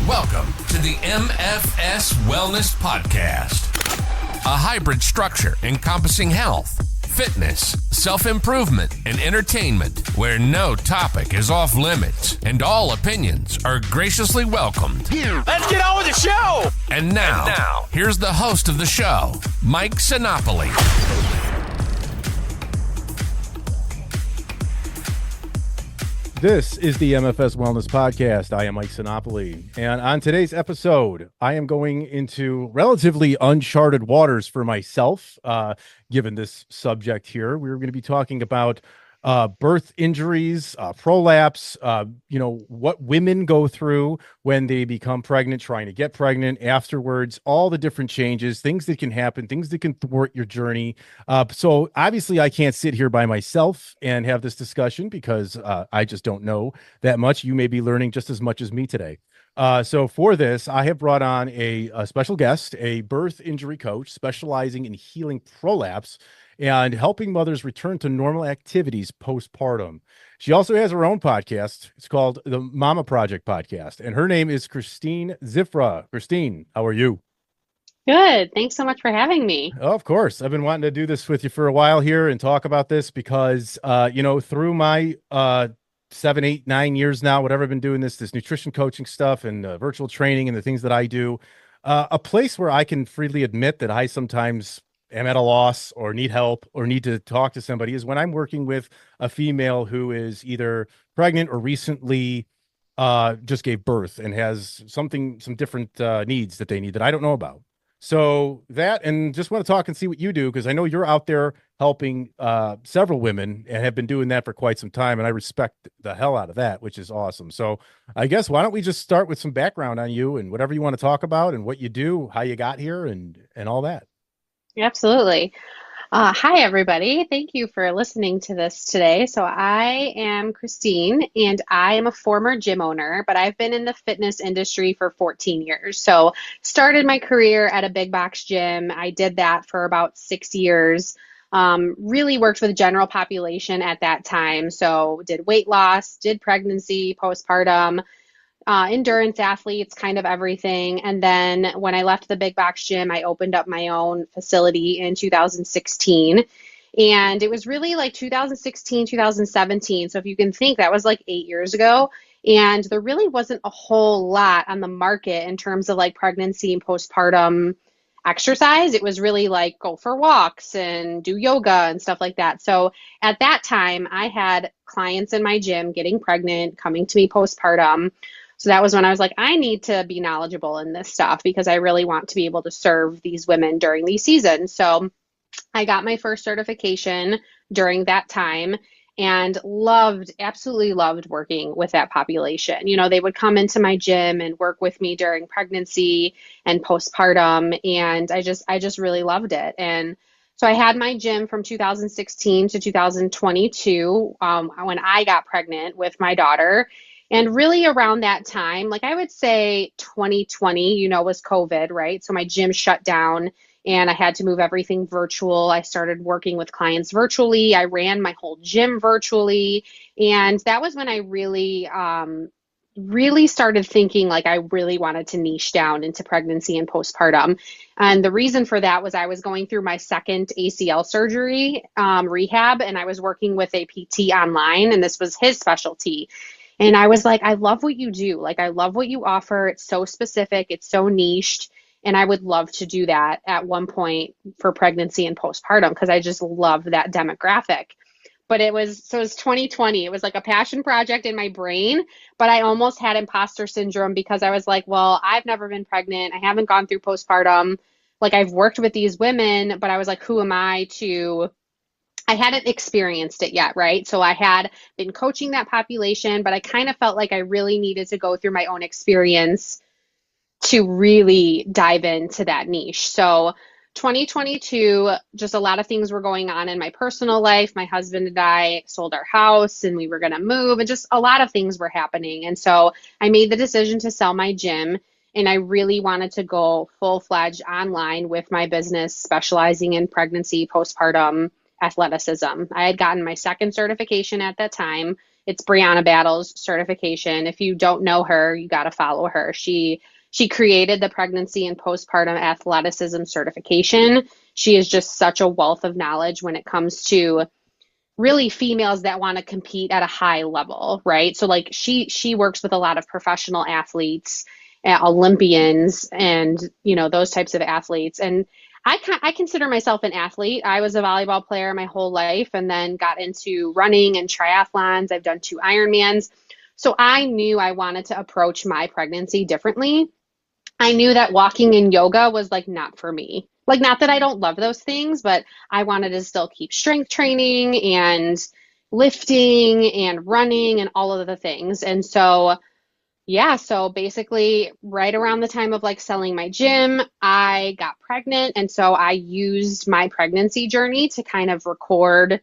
Welcome to the MFS Wellness Podcast, a hybrid structure encompassing health, fitness, self-improvement, and entertainment, where no topic is off limits and all opinions are graciously welcomed. Let's get on with the show! And now, here's the host of the show, Mike Sinopoli. This is the MFS Wellness Podcast. I am Mike Sinopoli, and on today's episode, I am going into relatively uncharted waters for myself, given this subject here. We're going to be talking about birth injuries, prolapse, what women go through when they become pregnant, trying to get pregnant, afterwards, all the different changes, things that can happen, things that can thwart your journey. So obviously I can't sit here by myself and have this discussion because I just don't know that much. You may be learning just as much as me today. So for this, I have brought on a special guest, a birth injury coach specializing in healing prolapse and helping mothers return to normal activities postpartum. She also has her own podcast. It's called the Mama Project Podcast, and her name is Kristine Ziffra. Kristine, how are you? Good. Thanks so much for having me. Oh, of course. I've been wanting to do this with you for a while here and talk about this because, through my 7, 8, 9 years now, whatever I've been doing this nutrition coaching stuff and virtual training and the things that I do, a place where I can freely admit that I sometimes am at a loss or need help or need to talk to somebody is when I'm working with a female who is either pregnant or recently just gave birth and has some different needs that they need that I don't know about. So that, and just want to talk and see what you do, because I know you're out there helping several women and have been doing that for quite some time. And I respect the hell out of that, which is awesome. So I guess, why don't we just start with some background on you and whatever you want to talk about and what you do, how you got here and all that. Absolutely. Hi, everybody. Thank you for listening to this today. So I am Kristine, and I am a former gym owner, but I've been in the fitness industry for 14 years. So started my career at a big box gym. I did that for about 6 years. Really worked with general population at that time. So did weight loss, did pregnancy, postpartum, endurance athletes, kind of everything. And then when I left the big box gym, I opened up my own facility in 2016. And it was really like 2016, 2017. So if you can think, that was like 8 years ago. And there really wasn't a whole lot on the market in terms of like pregnancy and postpartum exercise. It was really like go for walks and do yoga and stuff like that. So at that time, I had clients in my gym getting pregnant, coming to me postpartum. So that was when I was like, I need to be knowledgeable in this stuff because I really want to be able to serve these women during these seasons. So I got my first certification during that time and absolutely loved working with that population. You know, they would come into my gym and work with me during pregnancy and postpartum. And I just really loved it. And so I had my gym from 2016 to 2022 when I got pregnant with my daughter. And really around that time, like I would say 2020, was COVID, right? So my gym shut down and I had to move everything virtual. I started working with clients virtually. I ran my whole gym virtually. And that was when I really started thinking like I really wanted to niche down into pregnancy and postpartum. And the reason for that was I was going through my second ACL surgery rehab, and I was working with a PT online, and this was his specialty. And I was like, I love what you do. Like, I love what you offer. It's so specific. It's so niched. And I would love to do that at one point for pregnancy and postpartum because I just love that demographic. But it was 2020. It was like a passion project in my brain, but I almost had imposter syndrome because I was like, well, I've never been pregnant. I haven't gone through postpartum. Like, I've worked with these women, but I was like, who am I I hadn't experienced it yet, right? So I had been coaching that population, but I kind of felt like I really needed to go through my own experience to really dive into that niche. So 2022, just a lot of things were going on in my personal life. My husband and I sold our house and we were going to move, and just a lot of things were happening. And so I made the decision to sell my gym, and I really wanted to go full-fledged online with my business, specializing in pregnancy, postpartum, athleticism. I had gotten my second certification at that time It's Brianna Battle's certification. If you don't know her, you got to follow her. She created the pregnancy and postpartum athleticism certification. She is just such a wealth of knowledge when it comes to really females that want to compete at a high level, right? So like she works with a lot of professional athletes, Olympians, and those types of athletes. And I consider myself an athlete. I was a volleyball player my whole life, and then got into running and triathlons. I've done 2 Ironmans. So I knew I wanted to approach my pregnancy differently. I knew that walking and yoga was like not for me. Like, not that I don't love those things, but I wanted to still keep strength training and lifting and running and all of the things. And so, yeah, so basically right around the time of like selling my gym, I got pregnant. And so I used my pregnancy journey to kind of record,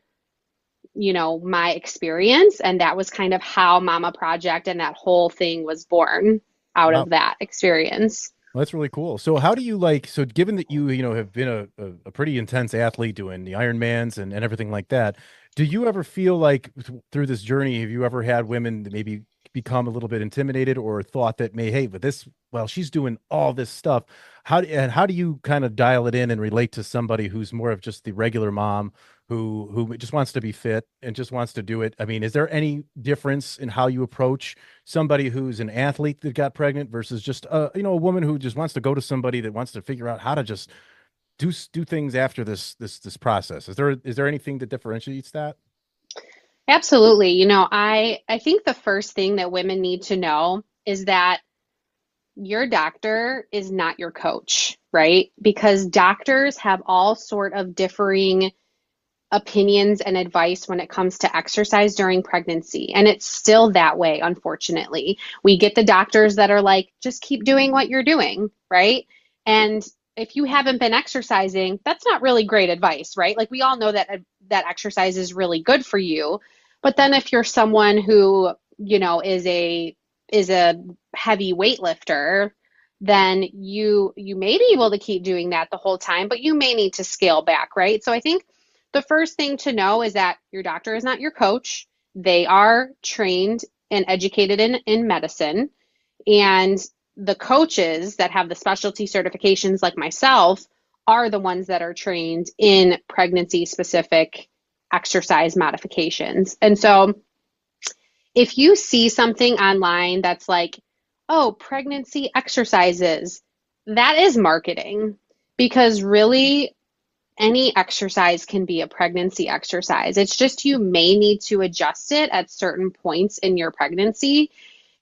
my experience. And that was kind of how Mama Project and that whole thing was born out Wow. of that experience. Well, that's really cool. So how do you so given that you have been a pretty intense athlete doing the Ironmans and everything like that, do you ever feel like through this journey, have you ever had women that maybe become a little bit intimidated or thought that hey, but she's doing all this stuff. How do you kind of dial it in and relate to somebody who's more of just the regular mom who just wants to be fit and just wants to do it? I mean, is there any difference in how you approach somebody who's an athlete that got pregnant versus just a woman who just wants to go to somebody that wants to figure out how to just do things after this process? Is there anything that differentiates that? Absolutely. I think the first thing that women need to know is that your doctor is not your coach, right? Because doctors have all sort of differing opinions and advice when it comes to exercise during pregnancy. And it's still that way, unfortunately. We get the doctors that are like, just keep doing what you're doing, right? And if you haven't been exercising, that's not really great advice, right? Like, we all know that exercise is really good for you. But then if you're someone who, is a heavy weightlifter, then you may be able to keep doing that the whole time, but you may need to scale back, right? So I think the first thing to know is that your doctor is not your coach. They are trained and educated in medicine. And the coaches that have the specialty certifications, like myself, are the ones that are trained in pregnancy specific exercise modifications. And so if you see something online that's like, oh, pregnancy exercises, that is marketing, because really any exercise can be a pregnancy exercise. It's just you may need to adjust it at certain points in your pregnancy.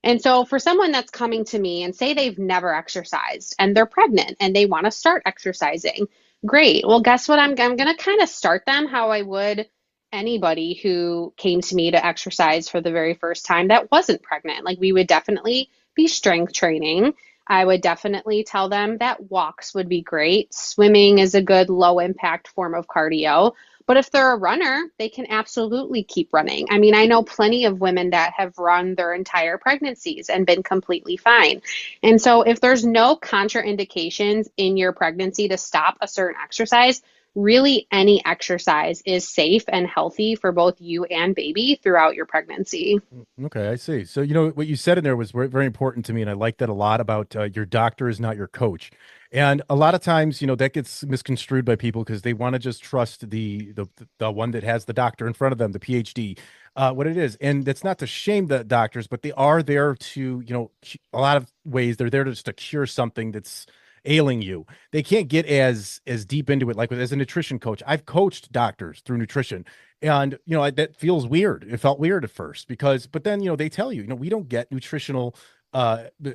And so for someone that's coming to me and say they've never exercised and they're pregnant and they want to start exercising, great. Well, guess what? I'm going to kind of start them how I would anybody who came to me to exercise for the very first time that wasn't pregnant. Like, we would definitely be strength training. I would definitely tell them that walks would be great. Swimming is a good low impact form of cardio. But if they're a runner, they can absolutely keep running. I mean, I know plenty of women that have run their entire pregnancies and been completely fine. And so if there's no contraindications in your pregnancy to stop a certain exercise, really any exercise is safe and healthy for both you and baby throughout your pregnancy. Okay, I see. So, what you said in there was very, very important to me, and I like that a lot about your doctor is not your coach. And a lot of times, that gets misconstrued by people because they want to just trust the one that has the doctor in front of them, the PhD, what it is. And that's not to shame the doctors, but they are there to, a lot of ways they're there just to cure something that's ailing you. They can't get as deep into it. Like as a nutrition coach, I've coached doctors through nutrition, and that feels weird. It felt weird at first but then they tell you, we don't get nutritional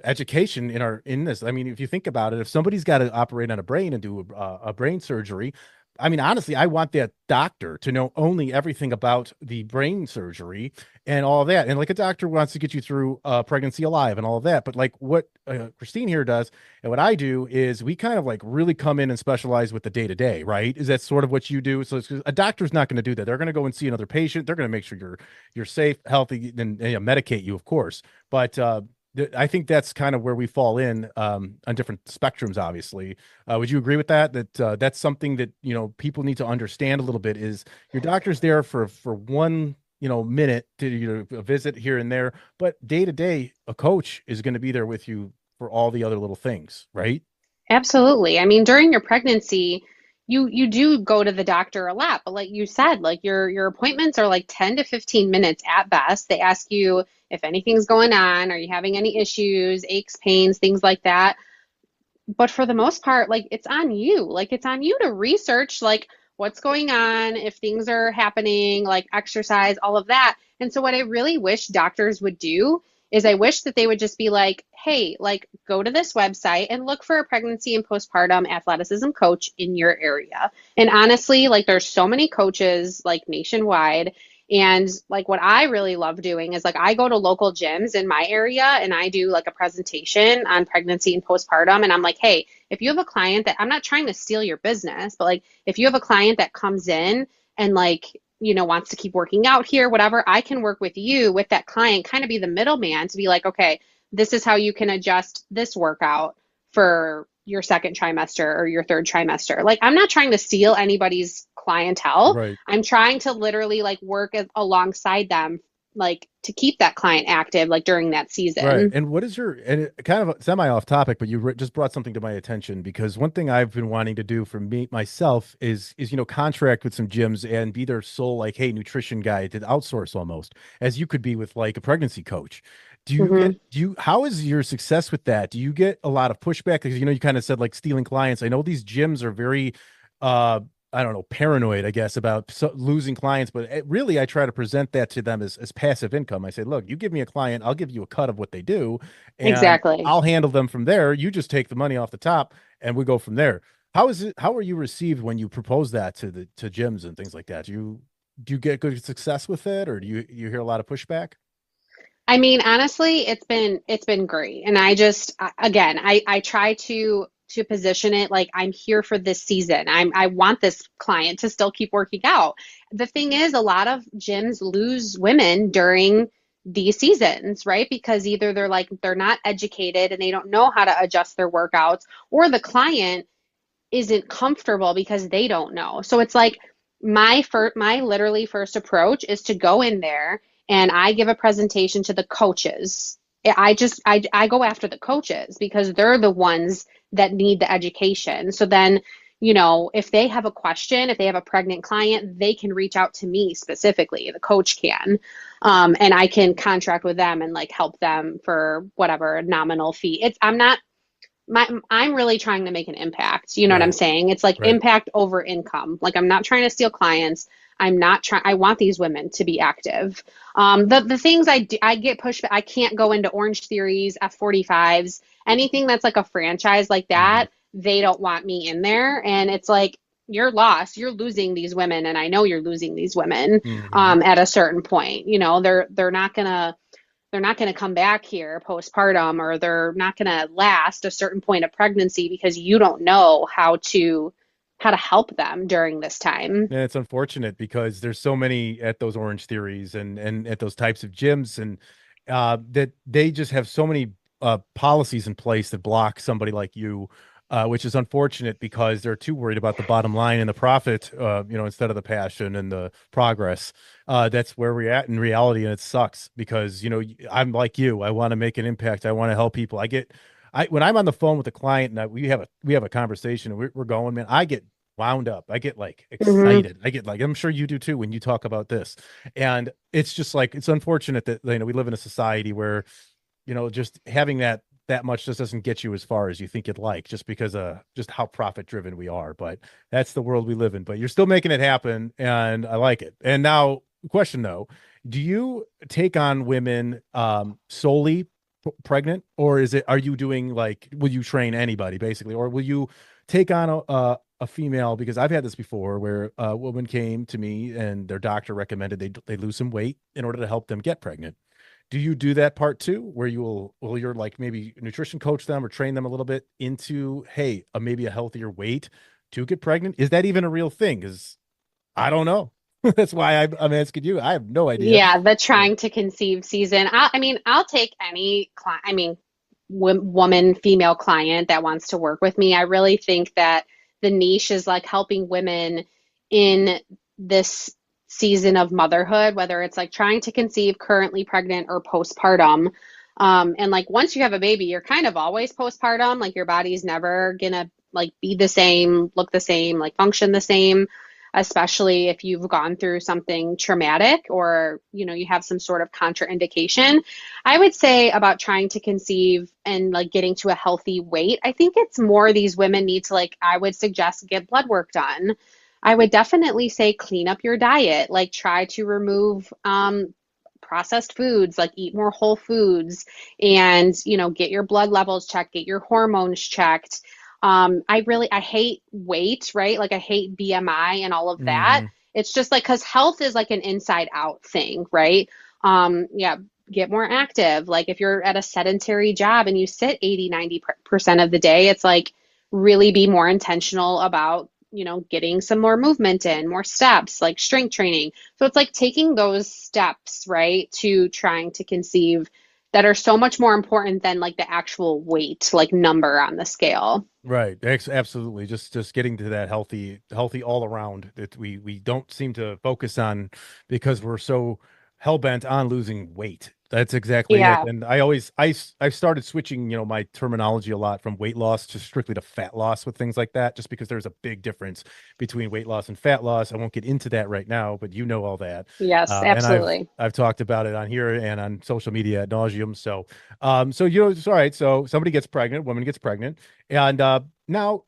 education in this. I mean, if you think about it, if somebody's got to operate on a brain and do a brain surgery, I mean, honestly, I want that doctor to know only everything about the brain surgery and all of that. And like a doctor wants to get you through pregnancy alive and all of that. But like what Kristine here does and what I do is we kind of like really come in and specialize with the day to day, right? Is that sort of what you do? So a doctor's not going to do that. They're going to go and see another patient. They're going to make sure you're safe, healthy, and medicate you, of course. But I think that's kind of where we fall in on different spectrums, obviously. Would you agree with that? That's something that, people need to understand a little bit is your doctor's there for one, minute to a visit here and there, but day to day, a coach is going to be there with you for all the other little things, right? Absolutely. I mean, during your pregnancy, you do go to the doctor a lot, but like you said, like your appointments are like 10 to 15 minutes at best. They ask you if anything's going on, are you having any issues, aches, pains, things like that. But for the most part, like it's on you. Like it's on you to research like what's going on, if things are happening, like exercise, all of that. And so what I really wish doctors would do is I wish that they would just be like, hey, like go to this website and look for a pregnancy and postpartum athleticism coach in your area. And honestly, like there's so many coaches like nationwide. And like what I really love doing is like I go to local gyms in my area and I do like a presentation on pregnancy and postpartum. And I'm like, hey, if you have a client that I'm not trying to steal your business, but like if you have a client that comes in and like, wants to keep working out here, whatever, I can work with you with that client, kind of be the middleman to be like, okay, this is how you can adjust this workout for your second trimester or your third trimester. Like, I'm not trying to steal anybody's clientele. Right. I'm trying to literally like work alongside them, like to keep that client active, like during that season. Right. And what is and it, kind of semi off topic, but you just brought something to my attention, because one thing I've been wanting to do for me myself is contract with some gyms and be their sole, like, hey, nutrition guy, to outsource almost, as you could be with like a pregnancy coach. How is your success with that? Do you get a lot of pushback? Because, you kind of said like stealing clients. I know these gyms are very, I don't know, paranoid, I guess, about losing clients, but really I try to present that to them as passive income. I say, look, you give me a client, I'll give you a cut of what they do, and Exactly. I'll handle them from there. You just take the money off the top and we go from there. How are you received when you propose that to gyms and things like that? Do you get good success with it, or do you hear a lot of pushback? I mean, honestly, it's been great. And again, I try to position it like I'm here for this season. I want this client to still keep working out. The thing is, a lot of gyms lose women during these seasons, right? Because either they're not educated and they don't know how to adjust their workouts, or the client isn't comfortable because they don't know. So it's like my literally first approach is to go in there and I give a presentation to the coaches. I go after the coaches because they're the ones that need the education. So then, if they have a question, if they have a pregnant client, they can reach out to me specifically. The coach can, and I can contract with them and like help them for whatever nominal fee. I'm really trying to make an impact. You know what I'm saying? It's like impact over income. Like I'm not trying to steal clients. I want these women to be active. The things I get pushed, I can't go into Orange Theories, F45s, anything that's like a franchise like that. They don't want me in there. And it's like, you're lost. You're losing these women. And I know you're losing these women, at a certain point. They're not going to come back here postpartum, or they're not going to last a certain point of pregnancy because you don't know how to help them during this time. And it's unfortunate because there's so many at those Orange Theories and at those types of gyms, and that they just have so many policies in place that block somebody like you, which is unfortunate because they're too worried about the bottom line and the profit, instead of the passion and the progress. That's where we're at in reality, and it sucks because, I'm like you. I want to make an impact. I want to help people. When I'm on the phone with a client and we have a conversation and we're going, man, I get wound up. I get like excited. I get like, I'm sure you do too when you talk about this. And it's just like, it's unfortunate that, we live in a society where, just having that much just doesn't get you as far as you think you'd like, just because of just how profit driven we are. But that's the world we live in, but you're still making it happen. And I like it. And now, question though, do you take on women solely pregnant, or are you doing like, will you train anybody basically, or will you take on a female? Because I've had this before where a woman came to me and their doctor recommended they lose some weight in order to help them get pregnant. Do you do that part too, where you're like maybe nutrition coach them or train them a little bit into, hey, maybe a healthier weight to get pregnant? Is that even a real thing? Because I don't know. That's why I'm asking you. I have no idea. Yeah, the trying to conceive season. I'll take any client. Woman, female client that wants to work with me. I really think that the niche is like helping women in this season of motherhood, whether it's like trying to conceive, currently pregnant, or postpartum. And like once you have a baby, you're kind of always postpartum. Like your body's never gonna like be the same, look the same, like function the same, especially if you've gone through something traumatic or, you have some sort of contraindication. I would say about trying to conceive and like getting to a healthy weight. I think it's more these women need to like, I would suggest get blood work done. I would definitely say clean up your diet, like try to remove processed foods, like eat more whole foods and, get your blood levels checked, get your hormones checked. I hate weight, right? Like I hate BMI and all of that. Hmm. It's just like, cause health is like an inside out thing, right? Yeah, get more active. Like if you're at a sedentary job and you sit 80, 90% of the day, it's like really be more intentional about, getting some more movement in, more steps, like strength training. So it's like taking those steps, right, to trying to conceive that are so much more important than like the actual weight, like number on the scale. Right. Absolutely. Just getting to that healthy all around that we don't seem to focus on because we're so hell bent on losing weight. That's exactly it. Yeah. And I've started switching, my terminology a lot from weight loss to strictly to fat loss with things like that, just because there's a big difference between weight loss and fat loss. I won't get into that right now, but you know all that. Yes, And absolutely. I've talked about it on here and on social media ad nauseum. So it's all right. So somebody gets pregnant, woman gets pregnant, and now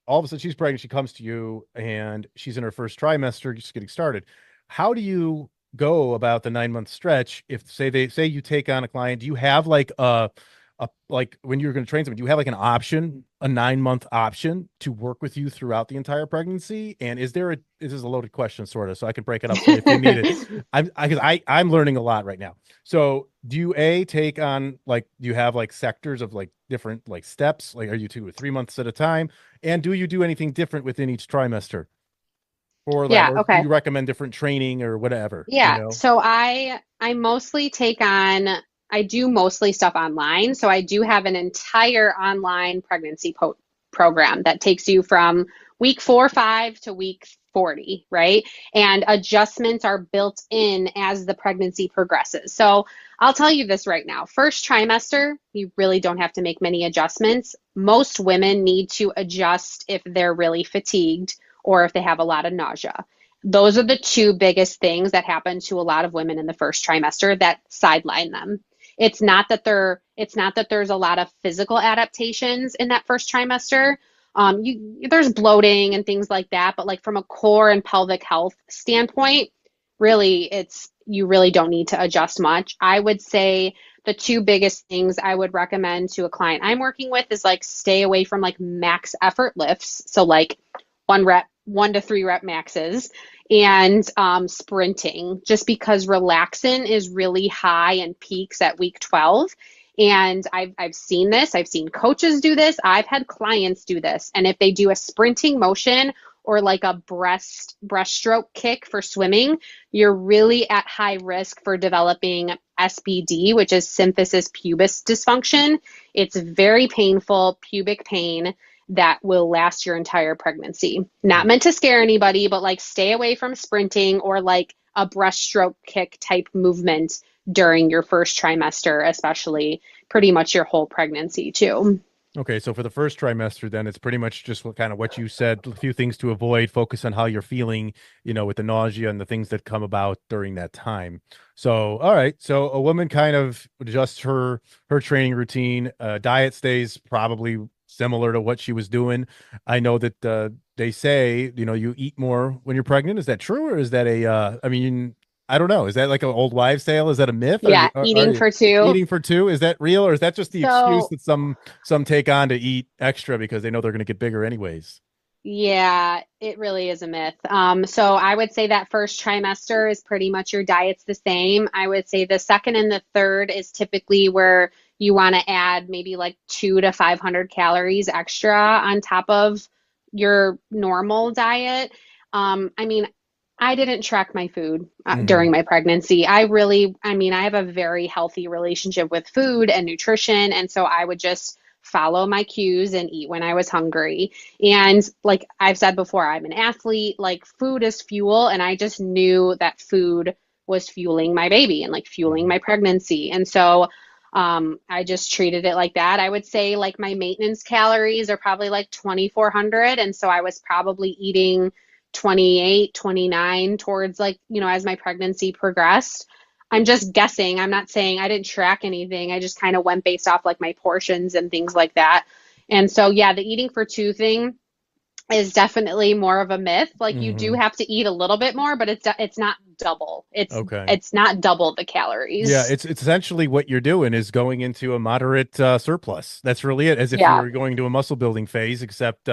all of a sudden she's pregnant. She comes to you and she's in her first trimester, just getting started. How do you go about the 9 month stretch? If say you take on a client, do you have like a like when you're going to train someone, do you have like an option, a 9 month option to work with you throughout the entire pregnancy? And this is a loaded question sort of, so I can break it up if you need it. I'm learning a lot right now. So do you take on like, do you have like sectors of like different like steps? Like are you 2 or 3 months at a time? And do you do anything different within each trimester? Or that, Yeah, or do okay. you recommend different training or whatever, Yeah, so I mostly I do mostly stuff online. So I do have an entire online pregnancy program that takes you from week 4, 5 to week 40, right? And adjustments are built in as the pregnancy progresses. So I'll tell you this right now. First trimester, you really don't have to make many adjustments. Most women need to adjust if they're really fatigued or if they have a lot of nausea. Those are the two biggest things that happen to a lot of women in the first trimester that sideline them. It's not that there's a lot of physical adaptations in that first trimester. There's bloating and things like that, but like from a core and pelvic health standpoint, really you really don't need to adjust much. I would say the two biggest things I would recommend to a client I'm working with is like stay away from like max effort lifts. So like 1 to 3 rep maxes, and sprinting, just because relaxin is really high and peaks at week 12. And I've seen this. I've seen coaches do this. I've had clients do this. And if they do a sprinting motion or like a breaststroke kick for swimming, you're really at high risk for developing SBD, which is symphysis pubis dysfunction. It's very painful pubic pain that will last your entire pregnancy. Not meant to scare anybody, but like stay away from sprinting or like a breaststroke kick type movement during your first trimester, especially pretty much your whole pregnancy too. Okay, so for the first trimester, then it's pretty much just what you said, a few things to avoid, focus on how you're feeling, with the nausea and the things that come about during that time. So, all right, so a woman kind of adjusts her training routine, diet stays probably similar to what she was doing. I know that they say, you eat more when you're pregnant. Is that true, or is that I don't know. Is that like an old wives' tale? Is that a myth? Yeah, Are eating you for two. eating for two? Is that real, or is that just the excuse So that some take on to eat extra because they know they're going to get bigger anyways? yeah, it really is a myth. So I would say that first trimester is pretty much your diet's the same. I would say the second and the third is typically where you want to add maybe like 200 to 500 calories extra on top of your normal diet. I mean, I didn't track my food Hmm. during my pregnancy. I have a very healthy relationship with food and nutrition. And so I would just follow my cues and eat when I was hungry. And like I've said before, I'm an athlete, like food is fuel. And I just knew that food was fueling my baby and like fueling my pregnancy. And so I just treated it like that. I would say like my maintenance calories are probably like 2,400. And so I was probably eating 28, 29 towards like, as my pregnancy progressed. I'm just guessing. I'm not saying I didn't track anything. I just kind of went based off like my portions and things like that. And so, yeah, the eating for two thing is definitely more of a myth. Like you do have to eat a little bit more, but it's not double. It's not double the calories. Yeah, it's essentially what you're doing is going into a moderate surplus. That's really it, as if you Yeah. were going to a muscle building phase, except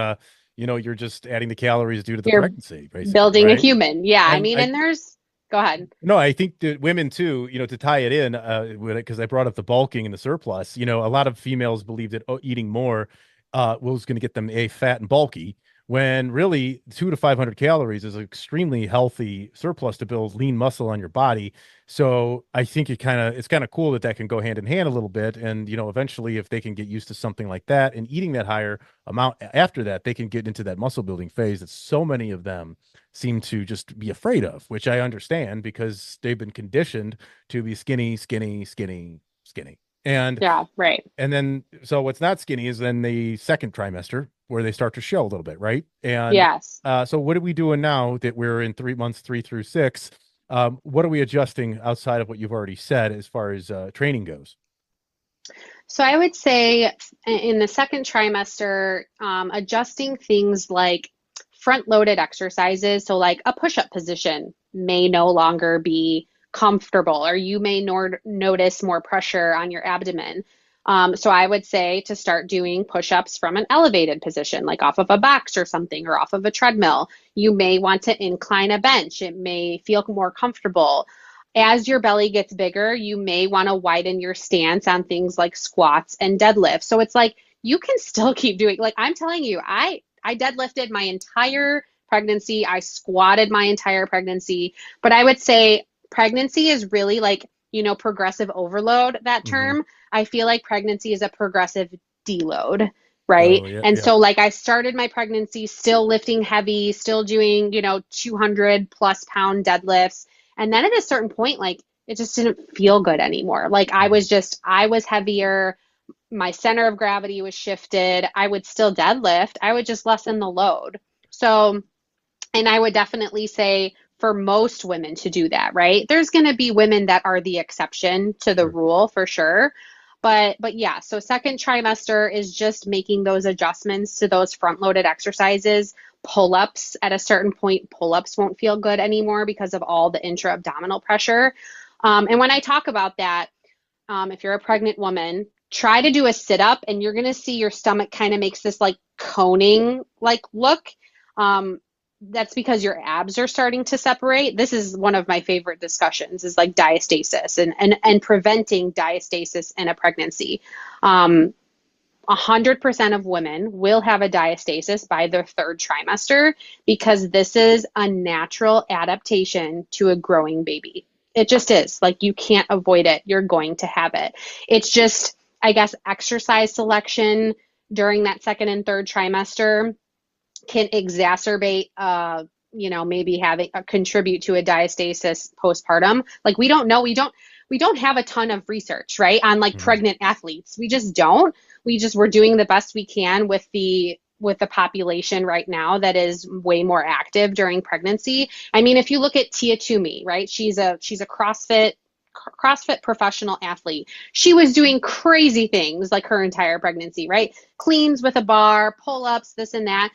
you're just adding the calories due to the You're pregnancy, basically, building a right? human. Yeah. I And mean, I, and there's, go ahead. no, I think that women too, to tie it in, because I brought up the bulking and the surplus, a lot of females believe that eating more was going to get them fat and bulky, when really 200 to 500 calories is an extremely healthy surplus to build lean muscle on your body. So I think it's kind of cool that can go hand in hand a little bit. And, eventually if they can get used to something like that and eating that higher amount after that, they can get into that muscle building phase that so many of them seem to just be afraid of, which I understand because they've been conditioned to be skinny, skinny, skinny, skinny. And Yeah, right. and then so what's not skinny is then the second trimester where they start to show a little bit, right? And Yes. so what are we doing now that we're in 3 months, 3 through 6? What are we adjusting outside of what you've already said as far as training goes? So I would say in the second trimester, adjusting things like front-loaded exercises. So like a push-up position may no longer be comfortable, or you may notice more pressure on your abdomen. So I would say to start doing push-ups from an elevated position, like off of a box or something, or off of a treadmill. You may want to incline a bench. It may feel more comfortable. As your belly gets bigger, you may want to widen your stance on things like squats and deadlifts. So it's like you can still keep doing, like I'm telling you, I deadlifted my entire pregnancy. I squatted my entire pregnancy. But I would say pregnancy is really like, progressive overload, that term. I feel like pregnancy is a progressive deload, right? Oh, yeah, And yeah. so like I started my pregnancy still lifting heavy, still doing, 200 plus pound deadlifts. And then at a certain point, like it just didn't feel good anymore. Like I was heavier. My center of gravity was shifted. I would still deadlift. I would just lessen the load. So, and I would definitely say for most women to do that, right? There's going to be women that are the exception to the rule for sure. But yeah, so second trimester is just making those adjustments to those front loaded exercises. Pull-ups at a certain point, pull-ups won't feel good anymore because of all the intra-abdominal pressure. And when I talk about that, if you're a pregnant woman, try to do a sit-up and you're going to see your stomach kind of makes this like coning like look. That's because your abs are starting to separate. This is one of my favorite discussions is like diastasis and preventing diastasis in a pregnancy. 100% of women will have a diastasis by their third trimester because this is a natural adaptation to a growing baby. It just is. Like you can't avoid it. You're going to have it. It's just, I guess, exercise selection during that second and third trimester can exacerbate, maybe having contribute to a diastasis postpartum. Like we don't know, we don't have a ton of research, right, on like pregnant athletes. We just don't. We're doing the best we can with the population right now that is way more active during pregnancy. I mean, if you look at Tia Toomey, right, she's a CrossFit professional athlete. She was doing crazy things like her entire pregnancy, right? Cleans with a bar, pull-ups, this and that.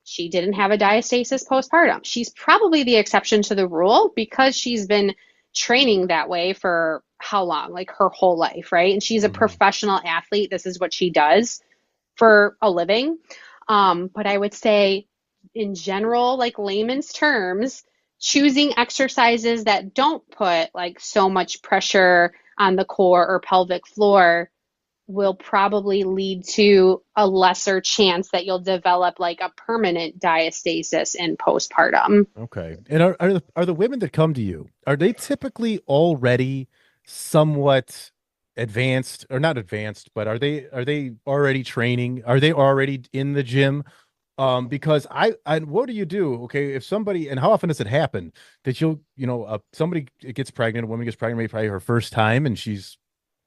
She didn't have a diastasis postpartum. She's probably the exception to the rule because she's been training that way for how long? Like her whole life, right? And she's a professional athlete. This is what she does for a living. But I would say in general, like layman's terms, choosing exercises that don't put like so much pressure on the core or pelvic floor will probably lead to a lesser chance that you'll develop like a permanent diastasis in postpartum. Okay. And are the women that come to you, are they typically already somewhat advanced or not advanced, but are they already training? Are they already in the gym? Because I what do you do? Okay, if somebody, and how often does it happen that somebody gets pregnant, a woman gets pregnant, maybe probably her first time, and she's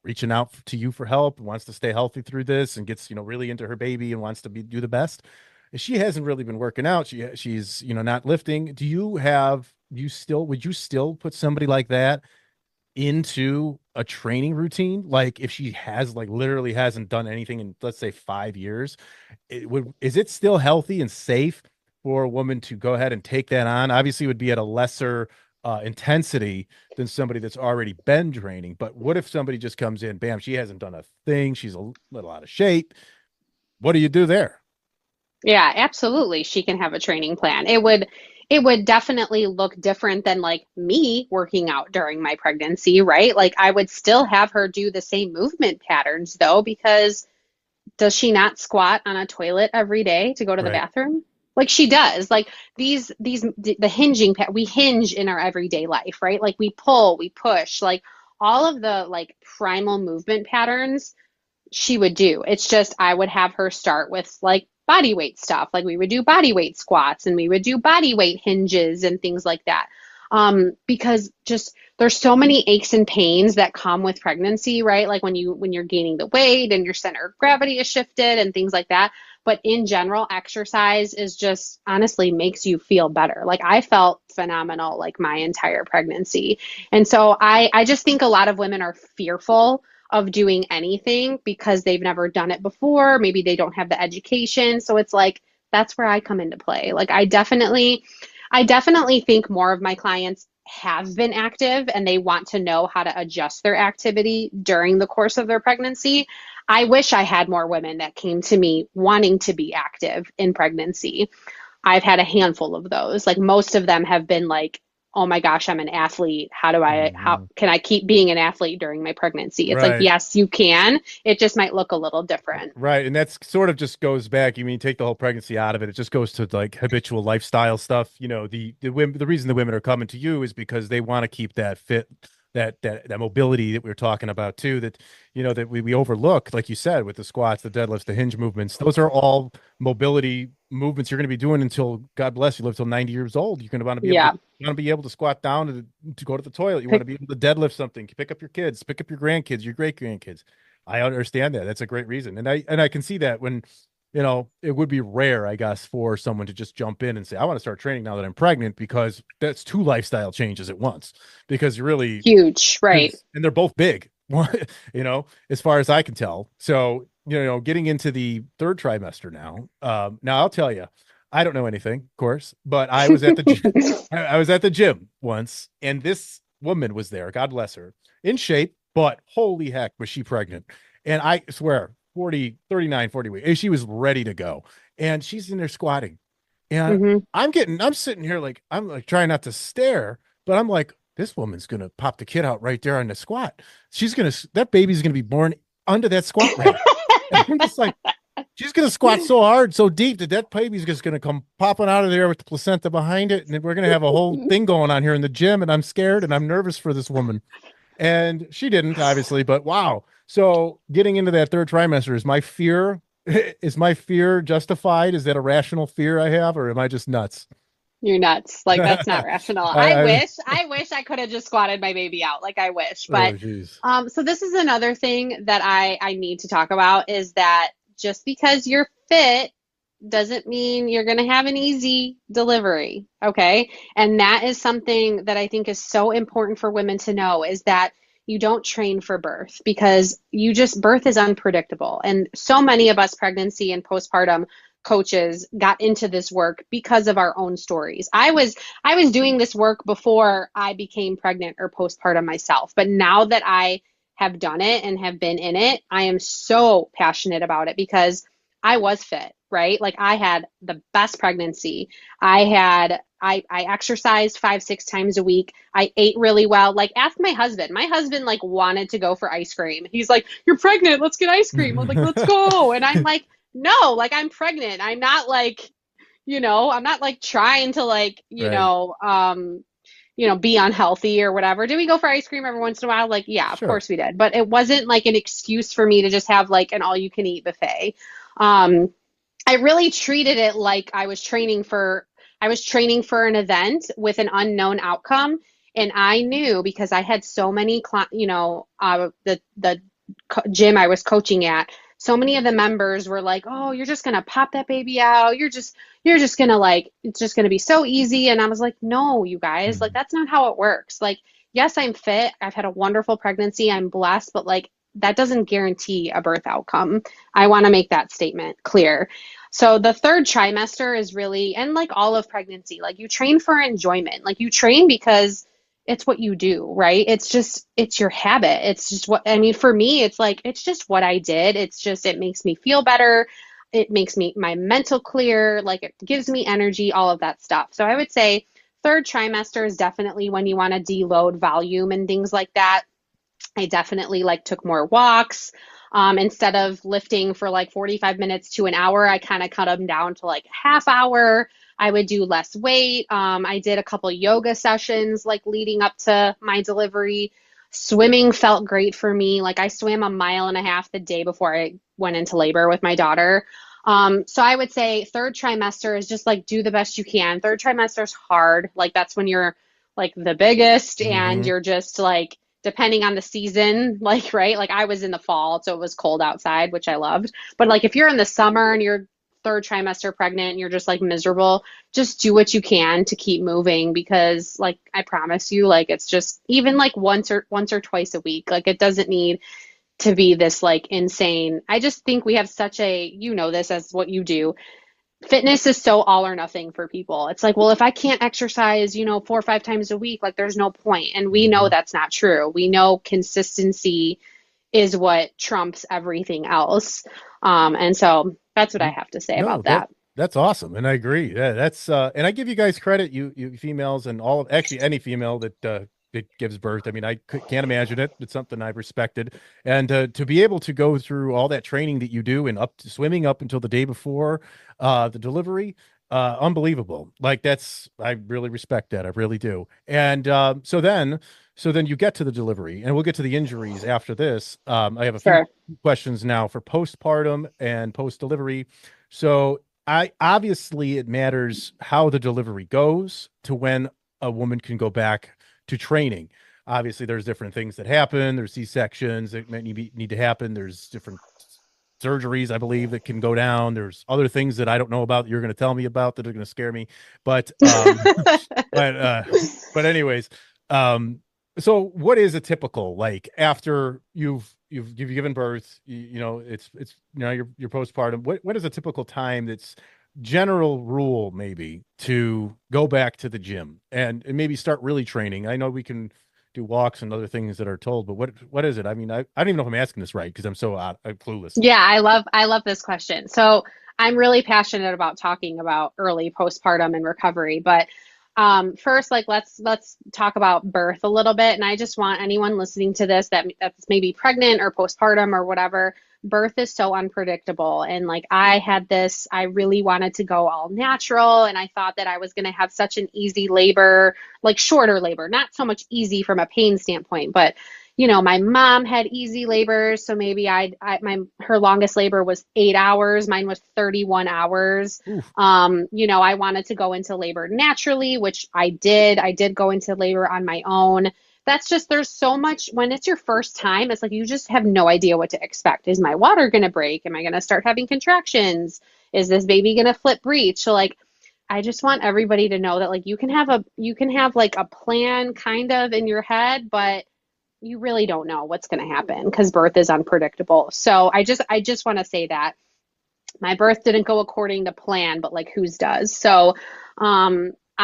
reaching out to you for help, wants to stay healthy through this, and gets really into her baby and wants to do the best. And she hasn't really been working out. She's not lifting. Would you still put somebody like that into a training routine? Like if she has like literally hasn't done anything in, let's say, 5 years, is it still healthy and safe for a woman to go ahead and take that on? Obviously it would be at a lesser intensity than somebody that's already been training. But what if somebody just comes in, bam, she hasn't done a thing, she's a little out of shape? What do you do there? Yeah, absolutely. She can have a training plan. It would definitely look different than like me working out during my pregnancy, right? Like I would still have her do the same movement patterns though, because does she not squat on a toilet every day to go to the Right. bathroom? Like she does. Like the hinging we hinge in our everyday life, right? Like we pull, we push, like all of the like primal movement patterns she would do. It's just I would have her start with like body weight stuff. Like we would do body weight squats and we would do body weight hinges and things like that. Because just there's so many aches and pains that come with pregnancy, right? Like when you're gaining the weight and your center of gravity is shifted and things like that. But in general, exercise is just honestly makes you feel better. Like I felt phenomenal like my entire pregnancy. And so I just think a lot of women are fearful of doing anything because they've never done it before. Maybe they don't have the education. So it's like, that's where I come into play. Like I definitely think more of my clients have been active and they want to know how to adjust their activity during the course of their pregnancy. I wish I had more women that came to me wanting to be active in pregnancy. I've had a handful of those. Like most of them have been like, oh my gosh, I'm an athlete. How Mhm. can I keep being an athlete during my pregnancy? It's like, Right. yes, you can. It just might look a little different. Right. And that's sort of just goes back. You mean take the whole pregnancy out of it. It just goes to like habitual lifestyle stuff. The women, the reason the women are coming to you is because they want to keep that fit, that mobility that we were talking about too, that we overlook, like you said, with the squats, the deadlifts, the hinge movements. Those are all mobility movements you're going to be doing until, God bless you, live till 90 years old. You're going to want to be able to Yeah. you want to be able to squat down to go to the toilet. You want Pick, to be able to deadlift something, pick up your kids, pick up your grandkids, your great grandkids. I understand that. That's a great reason. And I can see that when, it would be rare, I guess, for someone to just jump in and say, I want to start training now that I'm pregnant, because that's two lifestyle changes at once. Because you really, huge, right? and they're both big, as far as I can tell. So, getting into the third trimester now. Now I'll tell you, I don't know anything, of course, but I was at the I was at the gym once, and this woman was there, God bless her, in shape, but holy heck, was she pregnant. And I swear, 40, 39, 40 weeks, and she was ready to go. And she's in there squatting. And Hmm. I'm sitting here like, I'm like trying not to stare, but I'm like, this woman's gonna pop the kid out right there on the squat. That baby's gonna be born under that squat rack. And I'm just like, she's gonna squat so hard, so deep that baby's just gonna come popping out of there with the placenta behind it, and then we're gonna have a whole thing going on here in the gym. And I'm scared and I'm nervous for this woman. And she didn't, obviously, but wow. So getting into that third trimester, is my fear justified? Is that a rational fear I have, or am I just nuts? You're nuts. Like that's not I, rational. I I wish, I wish I could have just squatted my baby out. Like I wish. oh But geez. so this is another thing that I need to talk about is that just because you're fit doesn't mean you're going to have an easy delivery. Okay. And that is something that I think is so important for women to know is that you don't train for birth because birth is unpredictable. And so many of us pregnancy and postpartum coaches got into this work because of our own stories. I was doing this work before I became pregnant or postpartum myself, but now that I have done it and have been in it, I am so passionate about it because I was fit, right? Like I had the best pregnancy. I exercised 5, 6 times a week. I ate really well. Like ask my husband. My husband like wanted to go for ice cream. He's like, "You're pregnant. Let's get ice cream." I'm like, "Let's go." And I'm like, "No, like I'm pregnant. I'm not like trying to like, Right. be unhealthy or whatever. Did we go for ice cream every once in a while? Like, yeah, of Sure. course we did. But it wasn't like an excuse for me to just have like an all you can eat buffet. I really treated it like I was training for an event with an unknown outcome. And I knew because I had so many, the gym I was coaching at, so many of the members were like, "Oh, you're just gonna pop that baby out. You're just gonna like, it's just gonna be so easy." And I was like, "No, you guys, like Mhm. that's not how it works. Like, yes, I'm fit. I've had a wonderful pregnancy. I'm blessed, but like that doesn't guarantee a birth outcome. I want to make that statement clear." So the third trimester is really, and like all of pregnancy, like you train for enjoyment. Like you train because it's what you do, right? It's your habit. It's just what, I mean, for me, it's like, it's just what I did. It makes me feel better. It makes my mental clear, like it gives me energy, all of that stuff. So I would say third trimester is definitely when you want to deload volume and things like that. I definitely like took more walks. Instead of lifting for like 45 minutes to an hour, I kind of cut them down to like half hour. I would do less weight. I did a couple yoga sessions like leading up to my delivery. Swimming felt great for me. Like I swam 1.5 miles the day before I went into labor with my daughter. So I would say third trimester is just like do the best you can. Third trimester is hard. Like that's when you're like the biggest and Mhm. you're just like, depending on the season, like, right? Like I was in the fall, so it was cold outside, which I loved. But like if you're in the summer and you're third trimester pregnant and you're just like miserable, just do what you can to keep moving because like I promise you, like it's just even like once or twice a week. Like it doesn't need to be this like insane. I just think we have such a, this as what you do, fitness is so all or nothing for people. It's like, well, if I can't exercise, 4 or 5 times a week, like there's no point. And we know Mhm. that's not true. We know consistency is what trumps everything else. And so that's what I have to say No, about that. that's awesome, and I agree. Yeah, that's and I give you guys credit, you females, and all actually any female that gives birth. I mean, can't imagine it. It's something I've respected, and to be able to go through all that training that you do and up to swimming up until the day before the delivery, unbelievable. Like I really respect that. I really do. And so then you get to the delivery, and we'll get to the injuries after this. I have a few Sure. questions now for postpartum and post delivery. So I obviously it matters how the delivery goes to when a woman can go back to training. Obviously, there's different things that happen. There's C-sections that might need to happen. There's different surgeries, I believe, that can go down. There's other things that I don't know about that you're going to tell me about that are going to scare me. But but uh but anyways, um so what is a typical like after you've given birth, it's you're postpartum. What is a typical time that's general rule maybe to go back to the gym and maybe start really training? I know we can do walks and other things that are told, but what is it? I mean, I don't even know if I'm asking this right because I'm clueless. Yeah, I love this question. So I'm really passionate about talking about early postpartum and recovery, but first, like let's talk about birth a little bit. And I just want anyone listening to this that's maybe pregnant or postpartum or whatever. Birth is so unpredictable, and like I really wanted to go all natural, and I thought that I was going to have such an easy labor, like shorter labor, not so much easy from a pain standpoint, but my mom had easy labors, so maybe her longest labor was 8 hours. Mine was 31 hours. Oof. I wanted to go into labor naturally, which I did. I did go into labor on my own. That's just, there's so much when it's your first time, it's like you just have no idea what to expect. Is my water going to break? Am I going to start having contractions? Is this baby going to flip breech? So like, I just want everybody to know that like you can have like a plan kind of in your head, but you really don't know what's going to happen because birth is unpredictable. So I just want to say that my birth didn't go according to plan, but like whose does? So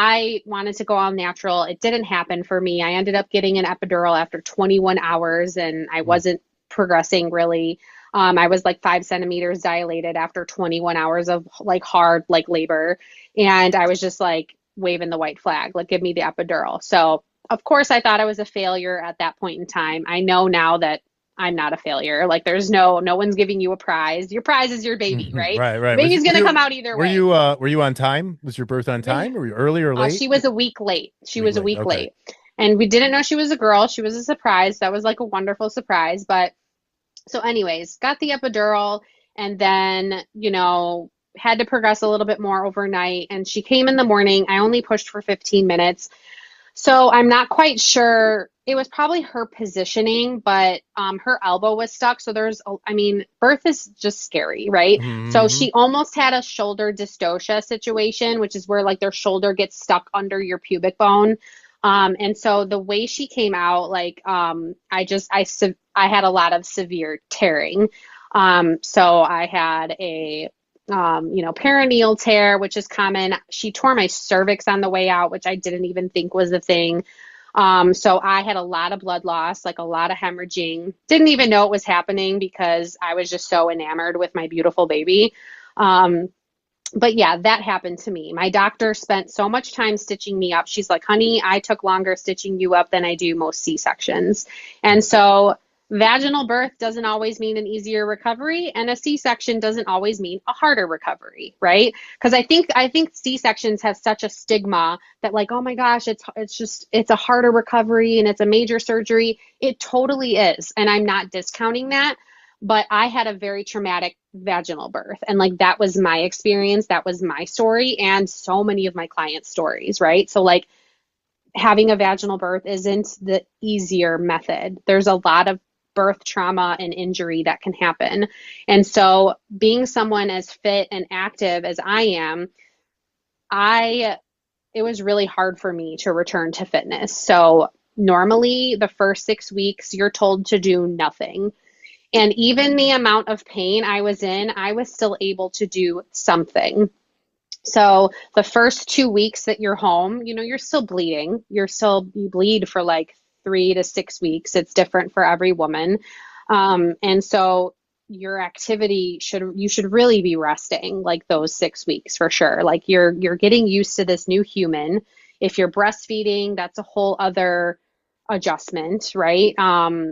I wanted to go all natural. It didn't happen for me. I ended up getting an epidural after 21 hours and I Mm. wasn't progressing really. I was like 5 centimeters dilated after 21 hours of like hard like labor. And I was just like waving the white flag, like give me the epidural. So of course I thought I was a failure at that point in time. I know now that I'm not a failure. Like there's no one's giving you a prize. Your prize is your baby, Mhm. right? Right. The baby's gonna come out either way. Were you on time? Was your birth on time? Or were you early or late? She was a week late. She Week was a late. week Okay. late. And we didn't know she was a girl. She was a surprise. That was like a wonderful surprise. But so anyways, got the epidural and then, had to progress a little bit more overnight. And she came in the morning. I only pushed for 15 minutes. So I'm not quite sure. It was probably her positioning, but her elbow was stuck. So birth is just scary, right? So Hmm. she almost had a shoulder dystocia situation, which is where like their shoulder gets stuck under your pubic bone. And so the way she came out, like I had a lot of severe tearing. So I had a perineal tear, which is common. She tore my cervix on the way out, which I didn't even think was a thing. So I had a lot of blood loss, like a lot of hemorrhaging. Didn't even know it was happening because I was just so enamored with my beautiful baby. But yeah, that happened to me. My doctor spent so much time stitching me up. She's like, honey, I took longer stitching you up than I do most C-sections. And so vaginal birth doesn't always mean an easier recovery, and a C-section doesn't always mean a harder recovery, right? Because I think C-sections have such a stigma that like, oh my gosh, it's a harder recovery and it's a major surgery. It totally is, and I'm not discounting that. But I had a very traumatic vaginal birth. And like that was my experience. That was my story and so many of my clients' stories, right? So like having a vaginal birth isn't the easier method. There's a lot of birth trauma and injury that can happen. And so being someone as fit and active as I am, it was really hard for me to return to fitness. So normally the first 6 weeks, you're told to do nothing. And even the amount of pain I was in, I was still able to do something. So the first 2 weeks that you're home, you're still bleeding. You bleed for like 3 to 6 weeks. It's different for every woman. And so your activity you should really be resting like those 6 weeks for sure. Like you're getting used to this new human. If you're breastfeeding, that's a whole other adjustment, right?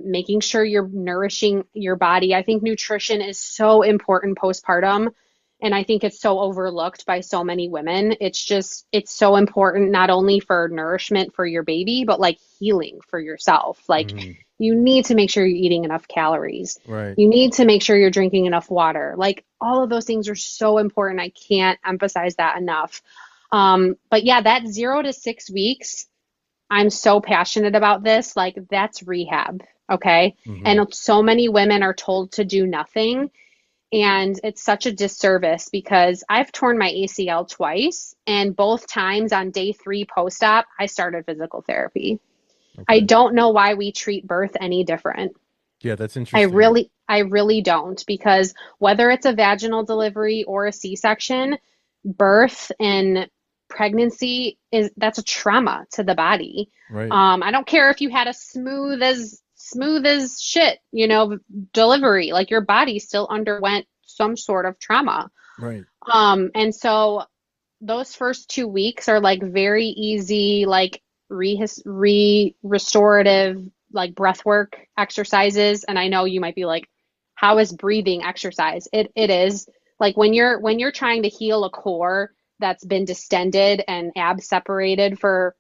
Making sure you're nourishing your body. I think nutrition is so important postpartum. And I think it's so overlooked by so many women. It's so important, not only for nourishment for your baby, but like healing for yourself. Like Hmm. you need to make sure you're eating enough calories. Right. You need to make sure you're drinking enough water. Like all of those things are so important. I can't emphasize that enough. But yeah, that 0 to 6 weeks, I'm so passionate about this. Like that's rehab. Okay. Hmm. And so many women are told to do nothing. And it's such a disservice because I've torn my ACL twice, and both times on day 3 post-op, I started physical therapy. I Okay. don't know why we treat birth any different. Yeah, that's I interesting. really, I really don't, because whether it's a vaginal delivery or a C-section, birth and pregnancy that's a trauma to the body. Right. I don't care if you had a smooth as shit, delivery, like your body still underwent some sort of trauma. Right. And so those first 2 weeks are like very easy, like restorative, like breath work exercises. And I know you might be like, how is breathing exercise? It is like when you're trying to heal a core that's been distended and ab separated for,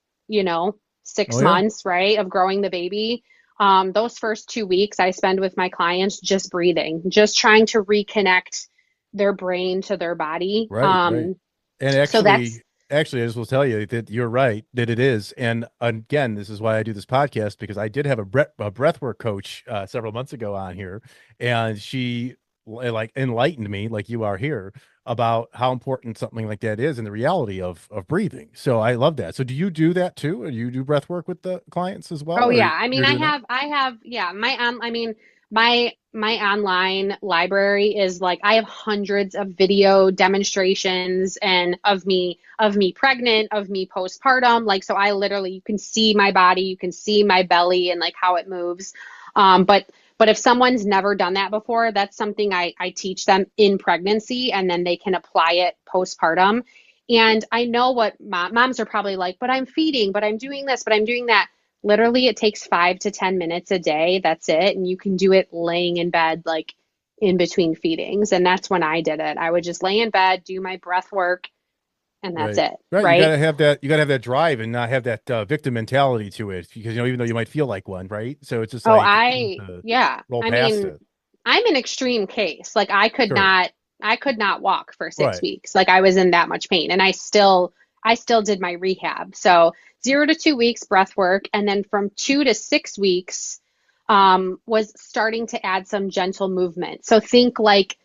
six Oh yeah. months, right, of growing the baby. Those first 2 weeks I spend with my clients just breathing, just trying to reconnect their brain to their body. Right. Right. And So that's actually, I just will tell you that you're right, that it is. And again, this is why I do this podcast, because I did have a breathwork coach several months ago on here, and she like enlightened me, like you are here, about how important something like that is and the reality of breathing. So I love that. So do you do that too? Or do you do breath work with the clients as well? Oh Or yeah. I mean, you're doing that? yeah, my online library is like I have hundreds of video demonstrations and of me pregnant, of me postpartum. Like so I literally you can see my body, you can see my belly and like how it moves. But if someone's never done that before, that's something I teach them in pregnancy and then they can apply it postpartum. And I know what moms are probably like, but I'm feeding, but I'm doing this, but I'm doing that. literally it takes 5 to 10 minutes a day. That's it. And you can do it laying in bed, like in between feedings. And that's when I did it. I would just lay in bed, do my breath work, and that's Right. it. Right. Right. You gotta have that drive and not have that victim mentality to it because, even though you might feel like one, right? So it's just Oh, like yeah. roll I past mean, it. I'm an extreme case. Like Sure. I could not walk for six Right. weeks. Like I was in that much pain and I still did my rehab. So 0 to 2 weeks breath work. And then from 2 to 6 weeks, was starting to add some gentle movement. So think like,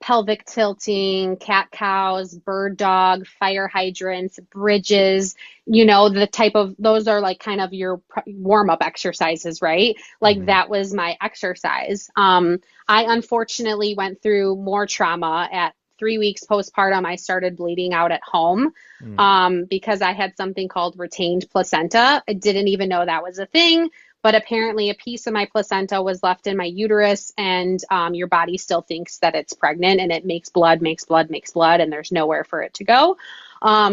pelvic tilting, cat cows, bird dog, fire hydrants, bridges, those are like kind of your warm up exercises, right? Like Mhm. that was my exercise. I unfortunately went through more trauma at 3 weeks postpartum. I started bleeding out at home Mm. because I had something called retained placenta. I didn't even know that was a thing, but apparently a piece of my placenta was left in my uterus, and your body still thinks that it's pregnant, and it makes blood, and there's nowhere for it to go.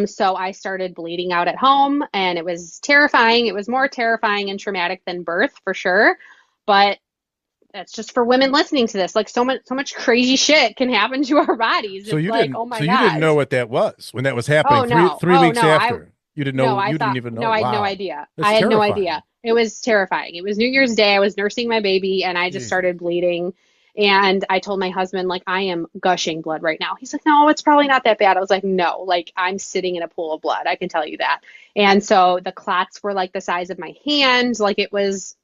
So I started bleeding out at home, and it was terrifying. It was more terrifying and traumatic than birth for sure. But that's just for women listening to this. Like so much crazy shit can happen to our bodies. It's like, oh So my you didn't know gosh. what that was when that was happening Oh no. three Oh weeks no. after. You didn't know. I You didn't thought, even know. no, I had no Wow. idea. That's I had no terrifying. idea. It was terrifying. It was New Year's Day. I was nursing my baby and I just Jesus. started bleeding. And I told my husband, like, I am gushing blood right now. He's like, no, it's probably not that bad. I was like, no, like, I'm sitting in a pool of blood. I can tell you that. And so the clots were like the size of my hand. Like, it was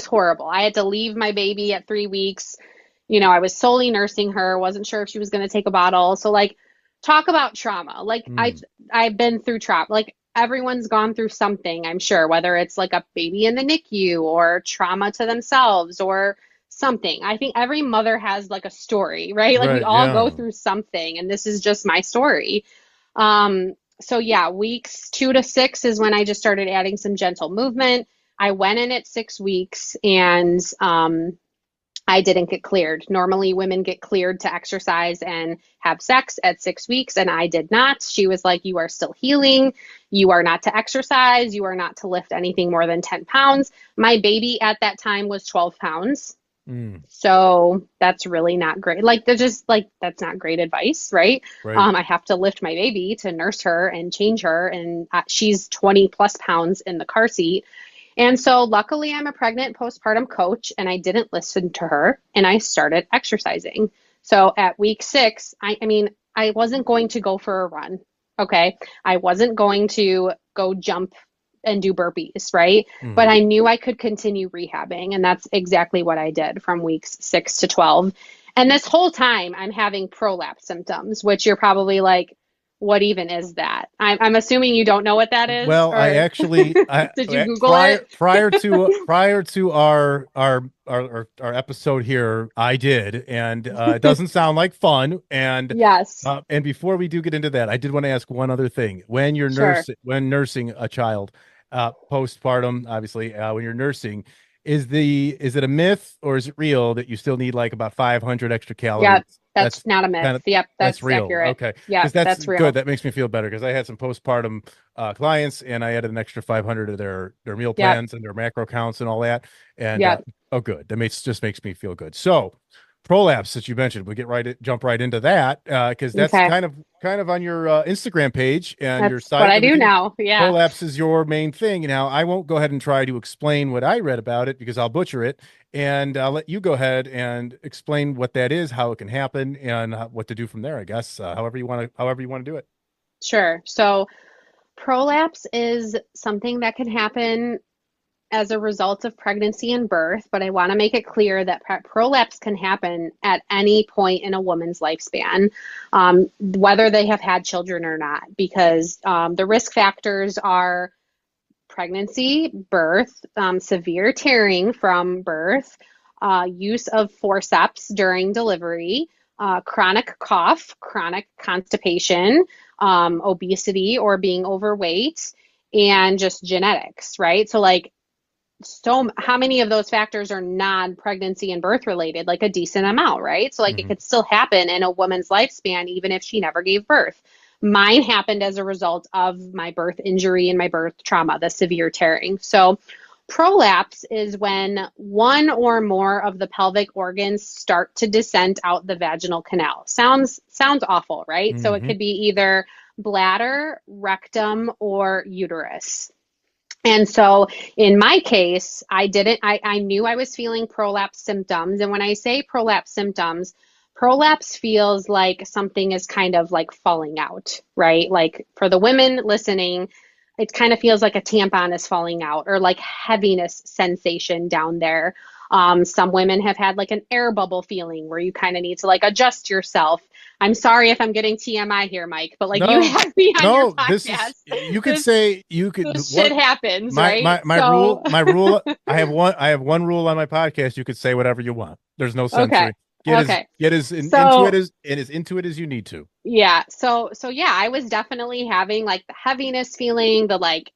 horrible. I had to leave my baby at 3 weeks. I was solely nursing her, wasn't sure if she was going to take a bottle. So like talk about trauma. Like Mm. I've been through trauma. Like everyone's gone through something, I'm sure, whether it's like a baby in the NICU or trauma to themselves or something. I think every mother has like a story, right? Like we Right. all go Yeah. through something, and this is just my story. So yeah, weeks 2 to 6 is when I just started adding some gentle movement. I went in at 6 weeks, and I didn't get cleared. Normally, women get cleared to exercise and have sex at 6 weeks, and I did not. She was like, you are still healing. You are not to exercise. You are not to lift anything more than 10 pounds. My baby at that time was 12 pounds. Mm. So that's really not great. Like, they're just like, that's not great advice, right? Right. I have to lift my baby to nurse her and change her, and she's 20 plus pounds in the car seat. And so luckily I'm a pregnant postpartum coach, and I didn't listen to her, and I started exercising. So at week 6, I mean, I wasn't going to go for a run. Okay. I wasn't going to go jump and do burpees, right? But Mhm. I knew I could continue rehabbing. And that's exactly what I did from weeks 6 to 12. And this whole time I'm having prolapse symptoms, which you're probably like, what even is that? I'm assuming you don't know what that is, Well, I or actually, I did you Google it? prior to our episode here, I did, and it doesn't sound like fun. Yes, And before we do get into that, I did want to ask one other thing. sure. When nursing a child, postpartum, obviously, when you're nursing, is it a myth or is it real that you still need like about 500 extra calories? Yep, that's That's not a myth. kind of Yep, that's that's real. accurate. Okay. Because Yep, that's that's good. real. That makes me feel better because I had some postpartum clients and I added an extra 500 to their meal Yep, plans and their macro counts and all that. And yep. oh, good. That makes me feel good. So, prolapse that you mentioned, we jump right into that because that's Okay, kind of on your Instagram page and your that's what site and I do everything. now. Yeah, Prolapse is your main thing. Now, I won't go ahead and try to explain what I read about it because I'll butcher it, and I'll let you go ahead and explain what that is, how it can happen, and what to do from there. I guess however you want to do it. sure. So prolapse is something that can happen as a result of pregnancy and birth, but I want to make it clear that prolapse can happen at any point in a woman's lifespan, whether they have had children or not, because the risk factors are pregnancy, birth, severe tearing from birth, use of forceps during delivery, chronic cough, chronic constipation, obesity or being overweight, and just genetics, right? So, like, how many of those factors are non-pregnancy and birth related? Like a decent amount, right? So like it Hmm. could still happen in a woman's lifespan even if she never gave birth. Mine happened as a result of my birth injury and my birth trauma, the severe tearing. So prolapse is when one or more of the pelvic organs start to descend out the vaginal canal. Sounds awful, right? So it could be either bladder, rectum, or uterus. And so in my case, I knew I was feeling prolapse symptoms. And when I say prolapse symptoms, prolapse feels like something is kind of like falling out, right? Like for the women listening, it kind of feels like a tampon is falling out or like heaviness sensation down there. Some women have had like an air bubble feeling where you kind of need to like adjust yourself. I'm sorry if I'm getting TMI here, Mike, but like you had me on your podcast. You could say you could. This shit happens, right? My rule. I have one rule on my podcast. You could say whatever you want. There's no censoring. Get as into it as you need to. Yeah. So yeah, I was definitely having like the heaviness feeling, the like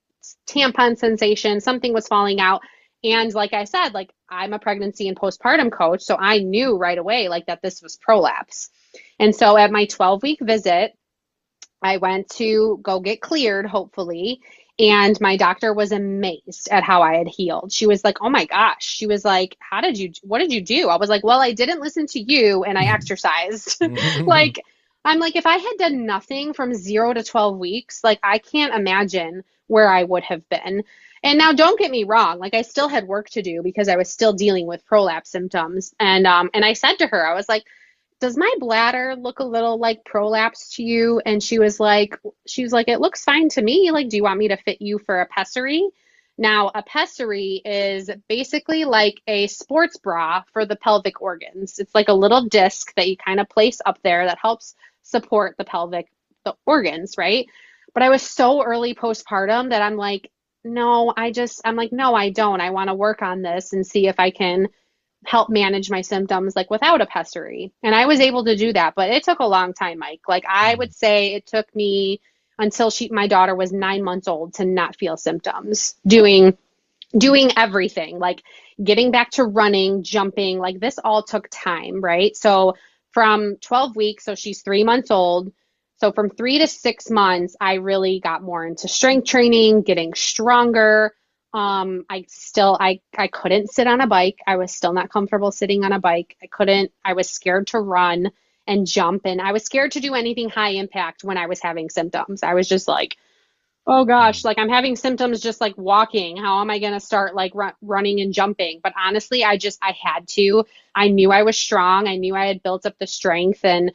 tampon sensation, something was falling out. And like I said, like I'm a pregnancy and postpartum coach, so I knew right away like that this was prolapse. And so at my 12-week visit, I went to go get cleared, hopefully. And my doctor was amazed at how I had healed. She was like, oh my gosh. She was like, what did you do? I was like, well, I didn't listen to you and I exercised. Like, I'm like, if I had done nothing from 0 to 12 weeks, like I can't imagine where I would have been. And now don't get me wrong, like I still had work to do because I was still dealing with prolapse symptoms. And I said to her, I was like, does my bladder look a little like prolapse to you? And she was like, it looks fine to me. Like, do you want me to fit you for a pessary? Now, a pessary is basically like a sports bra for the pelvic organs. It's like a little disc that you kind of place up there that helps support the organs, right? But I was so early postpartum that I'm like, no, I don't. I want to work on this and see if I can help manage my symptoms like without a pessary. And I was able to do that, but it took a long time, Mike. Like I would say it took me until my daughter was 9 months old to not feel symptoms, doing everything, like getting back to running, jumping, like this all took time, right? So from 12 weeks, so she's 3 months old. So from 3 to 6 months, I really got more into strength training, getting stronger. I couldn't sit on a bike. I was still not comfortable sitting on a bike. I was scared to run and jump, and I was scared to do anything high impact when I was having symptoms. I was just like, oh gosh, like I'm having symptoms just like walking. How am I going to start like running and jumping? But honestly, I had to. I knew I was strong. I knew I had built up the strength, and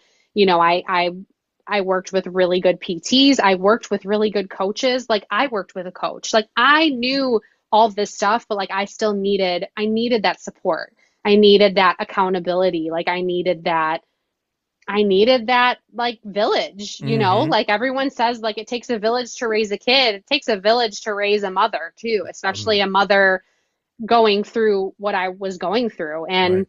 I worked with really good PTs. I worked with really good coaches. Like I worked with a coach. Like I knew all this stuff, but like I needed that support. I needed that accountability. Like I needed that like village, like everyone says, like it takes a village to raise a kid. It takes a village to raise a mother too, especially a mother going through what I was going through. And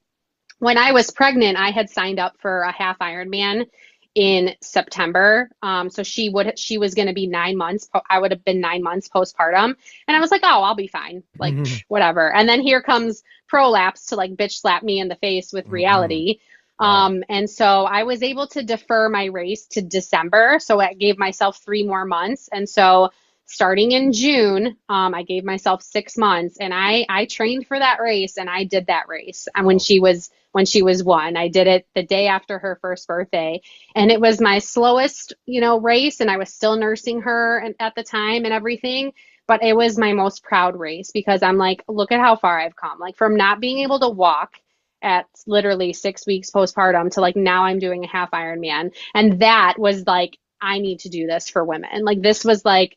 when I was pregnant, I had signed up for a half Ironman in September. So she was going to be 9 months. I would have been 9 months postpartum. And I was like, oh, I'll be fine. Like, whatever. And then here comes prolapse to like bitch slap me in the face with reality. And so I was able to defer my race to December. So I gave myself 3 more months. And so starting in June, I gave myself 6 months, and I trained for that race, and I did that race. And when she was 1, I did it the day after her first birthday, and it was my slowest, race. And I was still nursing her at the time and everything, but it was my most proud race because I'm like, look at how far I've come, like from not being able to walk at literally 6 weeks postpartum to like now I'm doing a half Ironman. And that was like, I need to do this for women. Like this was like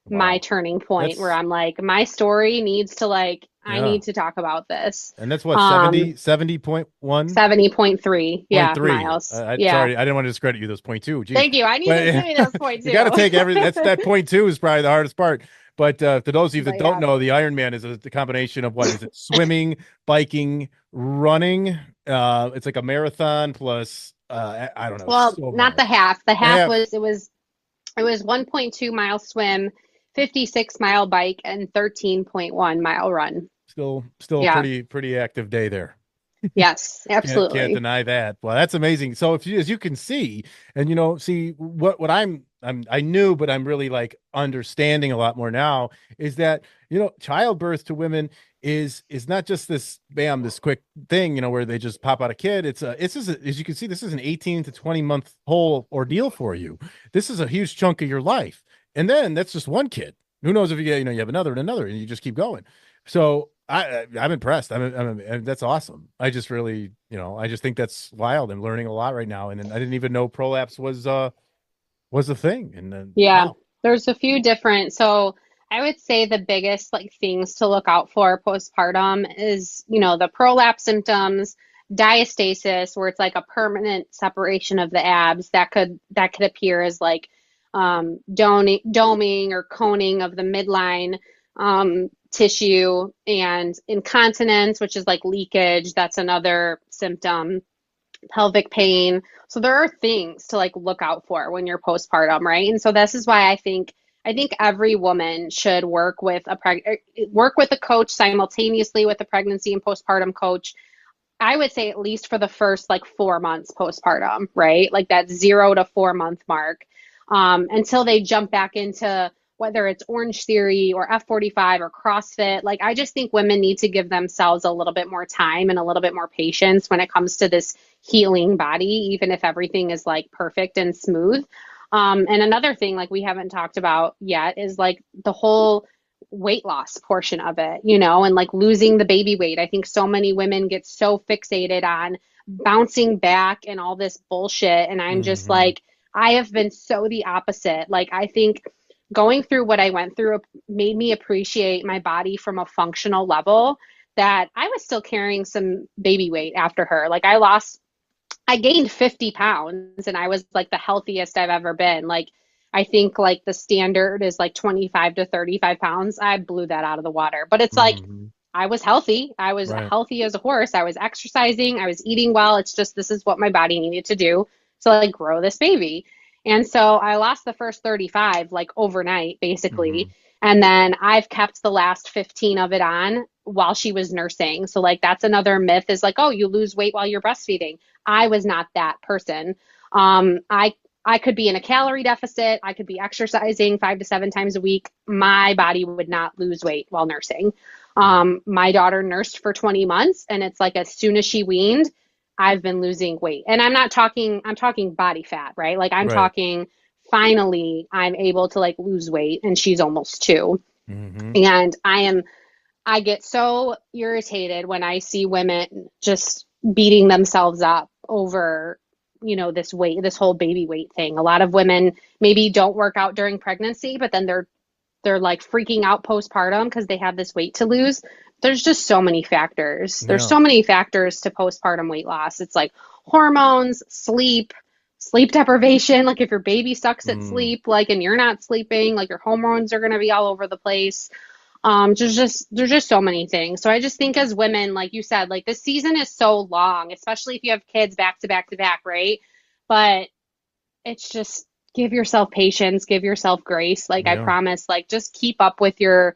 my turning point where I'm like, my story needs to like, I need to talk about this. And that's what, 70.1? 70.3. Yeah. Miles. Sorry, I didn't want to discredit you. Those 0.2. Jeez. Thank you. I need to give you those 0.2. You got to take that 0.2 is probably the hardest part. But to those of you that don't know, the Ironman is the combination of what is it? Swimming, biking, running. It's like a marathon plus, I don't know. Well, not the half. The half was 1.2 mile swim, 56 mile bike, and 13.1 mile run. Still pretty active day there. Yes, absolutely. Can't deny that. Well, that's amazing. So as you can see, and see what I'm I knew, but I'm really like understanding a lot more now, is that, childbirth to women is not just this bam, this quick thing, where they just pop out a kid. As you can see, this is an 18 to 20 month whole ordeal for you. This is a huge chunk of your life. And then that's just one kid. Who knows if you get, you have another and another, and you just keep going. So I'm impressed. That's awesome. I just really, I just think that's wild. I'm learning a lot right now. And I didn't even know prolapse was a thing. And then, Yeah, wow. there's a few different. So I would say the biggest like things to look out for postpartum is, the prolapse symptoms, diastasis, where it's like a permanent separation of the abs that could appear as like doming or coning of the midline tissue, and incontinence, which is like leakage. That's another symptom. Pelvic pain. So there are things to like look out for when you're postpartum, right? And so this is why I think every woman should work with a coach simultaneously with a pregnancy and postpartum coach. I would say at least for the first like 4 months postpartum, right? Like that 0 to 4 month mark, until they jump back into whether it's Orange Theory or F45 or CrossFit. Like, I just think women need to give themselves a little bit more time and a little bit more patience when it comes to this healing body, even if everything is like perfect and smooth. And another thing, like we haven't talked about yet, is like the whole weight loss portion of it, and like losing the baby weight. I think so many women get so fixated on bouncing back and all this bullshit. And I'm just Hmm. like, I have been so the opposite. Like, I think going through what I went through made me appreciate my body from a functional level, that I was still carrying some baby weight after her. Like, I gained 50 pounds and I was like the healthiest I've ever been. Like, I think like the standard is like 25 to 35 pounds. I blew that out of the water. But it's like Hmm. I was healthy. I was Right. healthy as a horse. I was exercising. I was eating well. It's just this is what my body needed to do to like grow this baby. And so I lost the first 35 like overnight, basically. Hmm. And then I've kept the last 15 of it on while she was nursing. So like that's another myth, is like, oh, you lose weight while you're breastfeeding. I was not that person. I could be in a calorie deficit. I could be exercising 5 to 7 times a week. My body would not lose weight while nursing. My daughter nursed for 20 months, and it's like as soon as she weaned, I've been losing weight. And I'm talking body fat, right? Like I'm Right. talking finally I'm able to like lose weight, and she's almost 2. Hmm. And I get so irritated when I see women just beating themselves up over, this weight, this whole baby weight thing. A lot of women maybe don't work out during pregnancy, but then they're like freaking out postpartum because they have this weight to lose. There's just so many factors. There's Yeah. so many factors to postpartum weight loss. It's like hormones, sleep deprivation. Like if your baby sucks at Mm. sleep, like, and you're not sleeping, like your hormones are going to be all over the place. There's just so many things. So I just think as women, like you said, like this season is so long, especially if you have kids back to back to back, right? But it's just give yourself patience, give yourself grace. Like I Yeah. promise, like just keep up with your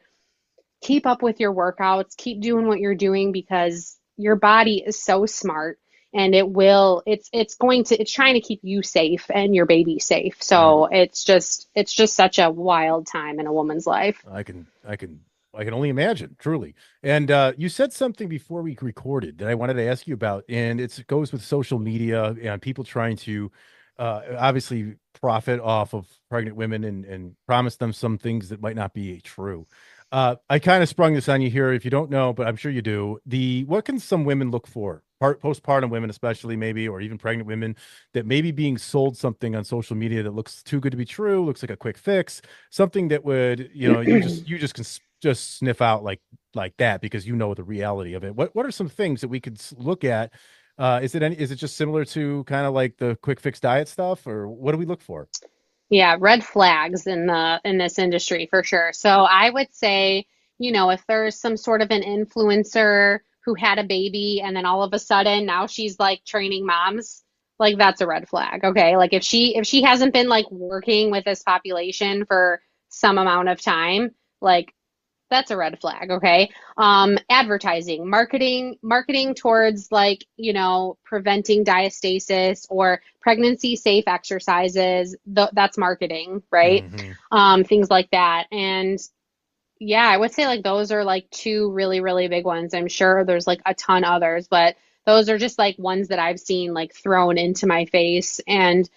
workouts, keep doing what you're doing, because your body is so smart, and it's trying to keep you safe and your baby safe. Yeah. So it's just such a wild time in a woman's life. I can only imagine, truly. And you said something before we recorded that I wanted to ask you about, and it goes with social media and people trying to obviously profit off of pregnant women and promise them some things that might not be true. I kind of sprung this on you here if you don't know, but I'm sure you do. What can some women look for? Postpartum women, especially, maybe, or even pregnant women, that may be being sold something on social media that looks too good to be true, looks like a quick fix, something that would, you just can just sniff out like that because you know the reality of it. What are some things that we could look at? Is it just similar to kind of like the quick fix diet stuff, or what do we look for? Yeah, red flags in this industry for sure. So I would say, if there's some sort of an influencer who had a baby and then all of a sudden now she's like training moms, like that's a red flag. Okay? Like if she hasn't been like working with this population for some amount of time, like that's a red flag. Okay. Advertising, marketing towards like, preventing diastasis or pregnancy safe exercises. That's marketing, right? Hmm. Things like that. And yeah, I would say like those are like two really, really big ones. I'm sure there's like a ton others, but those are just like ones that I've seen like thrown into my face. And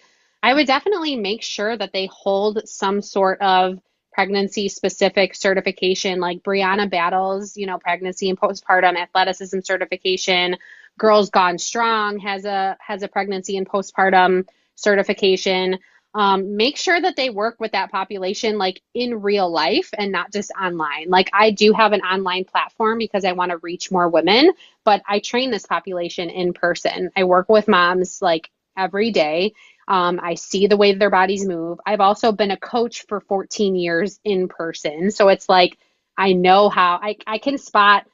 I would definitely make sure that they hold some sort of pregnancy specific certification, like Brianna Battles, pregnancy and postpartum athleticism certification. Girls Gone Strong has a pregnancy and postpartum certification. Make sure that they work with that population like in real life and not just online. Like I do have an online platform because I want to reach more women, but I train this population in person. I work with moms like every day. I see the way their bodies move. I've also been a coach for 14 years in person. So it's like I know how I can spot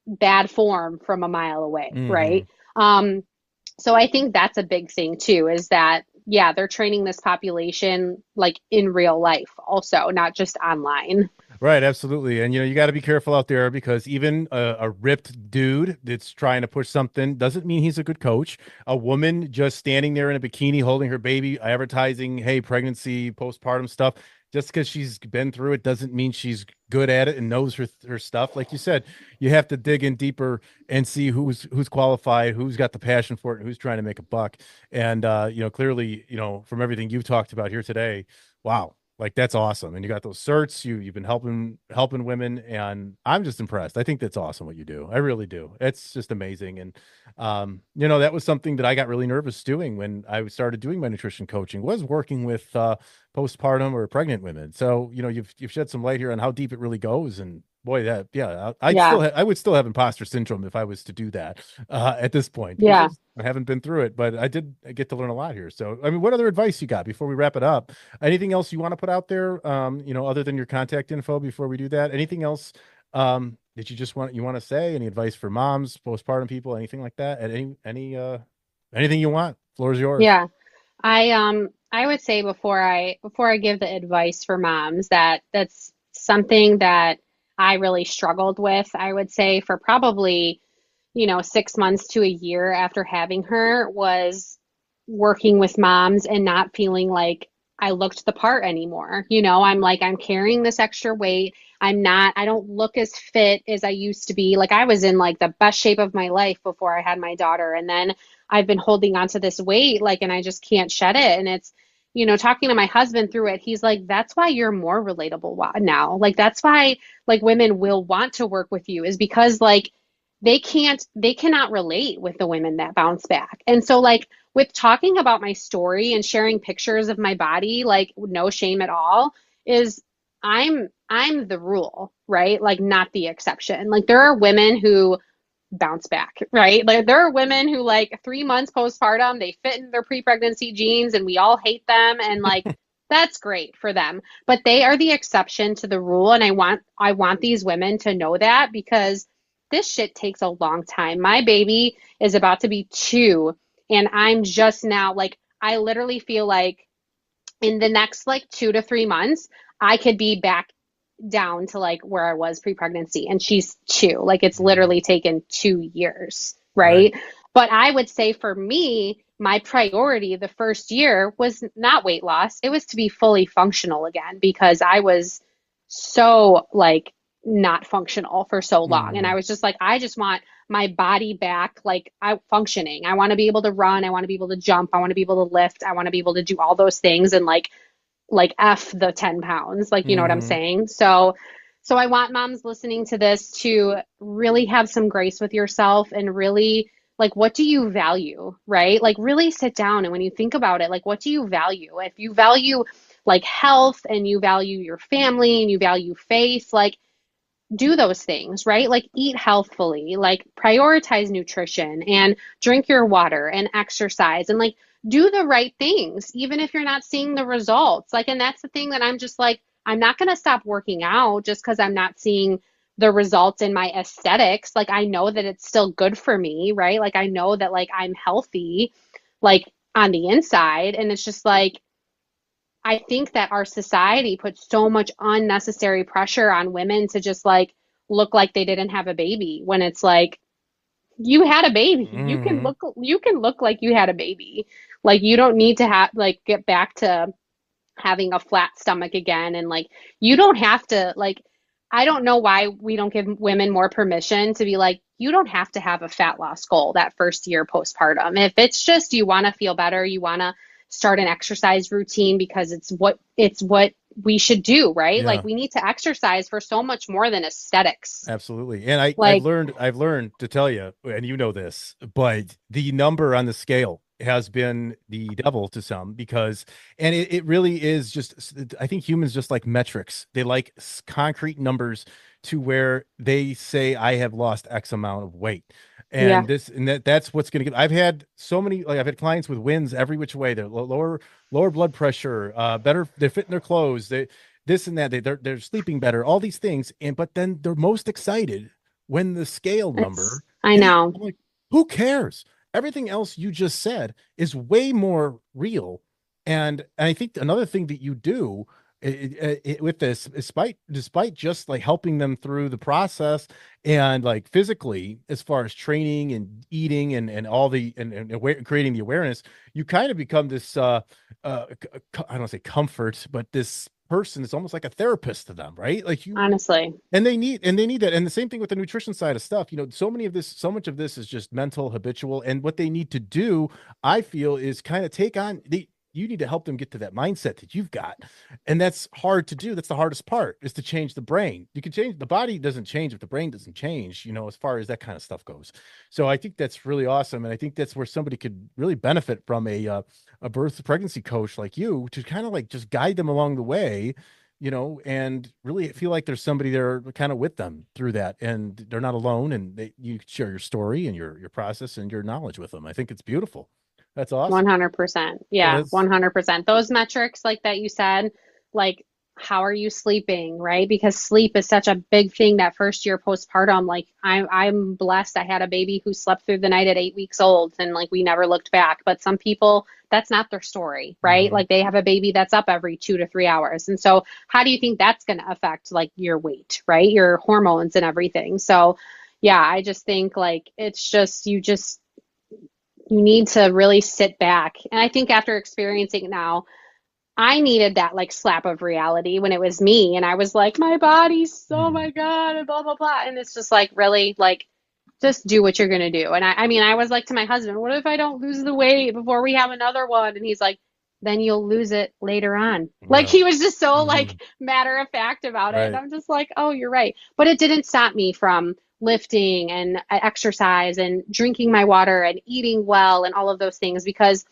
bad form from a mile away, Hmm. right? So I think that's a big thing too, is that, yeah, they're training this population like in real life also, not just online. Right, absolutely. And you got to be careful out there because even a ripped dude that's trying to push something doesn't mean he's a good coach. A woman just standing there in a bikini holding her baby, advertising, hey, pregnancy, postpartum stuff, just because she's been through it doesn't mean she's good at it and knows her stuff. Like you said, you have to dig in deeper and see who's qualified, who's got the passion for it, and who's trying to make a buck. And clearly, from everything you've talked about here today, wow, like that's awesome. And you got those certs, you've been helping women, and I'm just impressed. I think that's awesome what you do. I really do. It's just amazing. And that was something that I got really nervous doing when I started doing my nutrition coaching, was working with postpartum or pregnant women. So, you've shed some light here on how deep it really goes. And boy, that, yeah, Yeah. I would still have imposter syndrome if I was to do that at this point, because Yeah. I haven't been through it, but I did get to learn a lot here. So, I mean, what other advice you got before we wrap it up? Anything else you want to put out there, other than your contact info before we do that? Anything else that you want to say? Any advice for moms, postpartum people, anything like that? At anything you want? Floor is yours. Yeah. I would say before I give the advice for moms, that's something that I really struggled with, I would say for probably, 6 months to a year after having her, was working with moms and not feeling like I looked the part anymore. I'm like, I'm carrying this extra weight. I don't look as fit as I used to be. Like I was in like the best shape of my life before I had my daughter. And then I've been holding on to this weight, like, and I just can't shed it. And it's, talking to my husband through it, he's like, that's why you're more relatable now. Like, that's why like women will want to work with you, is because like they cannot relate with the women that bounce back. And so like with talking about my story and sharing pictures of my body, like no shame at all, is I'm the rule, right? Like not the exception. Like there are women who bounce back, right? Like there are women who like 3 months postpartum, they fit in their pre-pregnancy jeans and we all hate them, and like that's great for them. But they are the exception to the rule, and I want these women to know that, because this shit takes a long time. My baby is about to be 2, and I'm just now like I literally feel like in the next like 2 to 3 months, I could be back down to like where I was pre-pregnancy, and she's 2. Like it's Mhm. literally taken 2 years, Right. right? But I would say for me, my priority the first year was not weight loss. It was to be fully functional again, because I was so like not functional for so long. And I Mhm. was just like, I just want my body back, like I functioning. I want to be able to run. I want to be able to jump. I want to be able to lift. I want to be able to do all those things. And like F the 10 pounds, like, you know what I'm Mhm. saying? So I want moms listening to this to really have some grace with yourself and really like, what do you value, right? Like really sit down. And when you think about it, like, what do you value? If you value like health and you value your family and you value faith, like do those things, right? Like eat healthfully, like prioritize nutrition and drink your water and exercise and like do the right things, even if you're not seeing the results. Like, and that's the thing that I'm just like, I'm not going to stop working out just because I'm not seeing the results in my aesthetics. Like, I know that it's still good for me, right? Like, I know that like I'm healthy, like on the inside. And it's just like, I think that our society puts so much unnecessary pressure on women to just like look like they didn't have a baby when it's like you had a baby. Hmm. You can look like you had a baby. Like you don't need to have like get back to having a flat stomach again and like you don't have to like I don't know why we don't give women more permission to be like you don't have to have a fat loss goal that first year postpartum. If it's just you want to feel better, you want to start an exercise routine because it's what we should do, right? Like Yeah, we need to exercise for so much more than aesthetics. absolutely. And I've Like learned to tell you, and you know this, but the number on the scale has been the devil to some because, and it really is just, I think humans just like metrics. They like concrete numbers to where they say, I have lost X amount of weight. yeah, And that's what's going to get. I've had so many, like I've had clients with wins every which way. They're lower blood pressure, better, they're fitting their clothes. They, this and that, they're sleeping better, all these things. And but then they're most excited when the scale number I hit. know. I'm like, who cares? Everything else you just said is way more real. And I think another thing that you do with this, despite just like helping them through the process and like physically, as far as training and eating and all the creating the awareness, you kind of become this I don't want to say comfort, but this person is almost like a therapist to them, right? Like you, Honestly, and they need that. And the same thing with the nutrition side of stuff. You know, so much of this is just mental, habitual, and what they need to do, I feel, is kind of take on the. You need to help them get to that mindset that you've got, and that's hard to do. That's the hardest part, is to change the brain. You can change the body, doesn't change if the brain doesn't change. You know, as far as that kind of stuff goes. So I think that's really awesome, and I think that's where somebody could really benefit from a birth pregnancy coach like you to kind of like just guide them along the way, you know, and really feel like there's somebody there kind of with them through that, and they're not alone, and you share your story and your process and your knowledge with them. I think it's beautiful. That's awesome. 100%. Yeah, Yeah, that's 100%. Those metrics like that you said, like how are you sleeping, right? Because sleep is such a big thing that first year postpartum. Like I'm blessed I had a baby who slept through the night at 8 weeks old and like we never looked back. But some people, that's not their story, right? mhm. Like they have a baby that's up every 2 to 3 hours. And so how do you think that's going to affect like your weight, right? Your hormones and everything. So yeah, I just think like it's just you need to really sit back. And I think after experiencing it now, I needed that like slap of reality when it was me. And I was like, my body's, oh my Mhm. God, and blah, blah, blah. And it's just like, really, like, just do what you're going to do. And I mean, I was like to my husband, what if I don't lose the weight before we have another one? And he's like, then you'll lose it later on. Like Yeah. he was just so like Mhm. matter of fact about it. And Right. I'm just like, oh, you're right. But it didn't stop me from lifting and exercise and drinking my water and eating well and all of those things because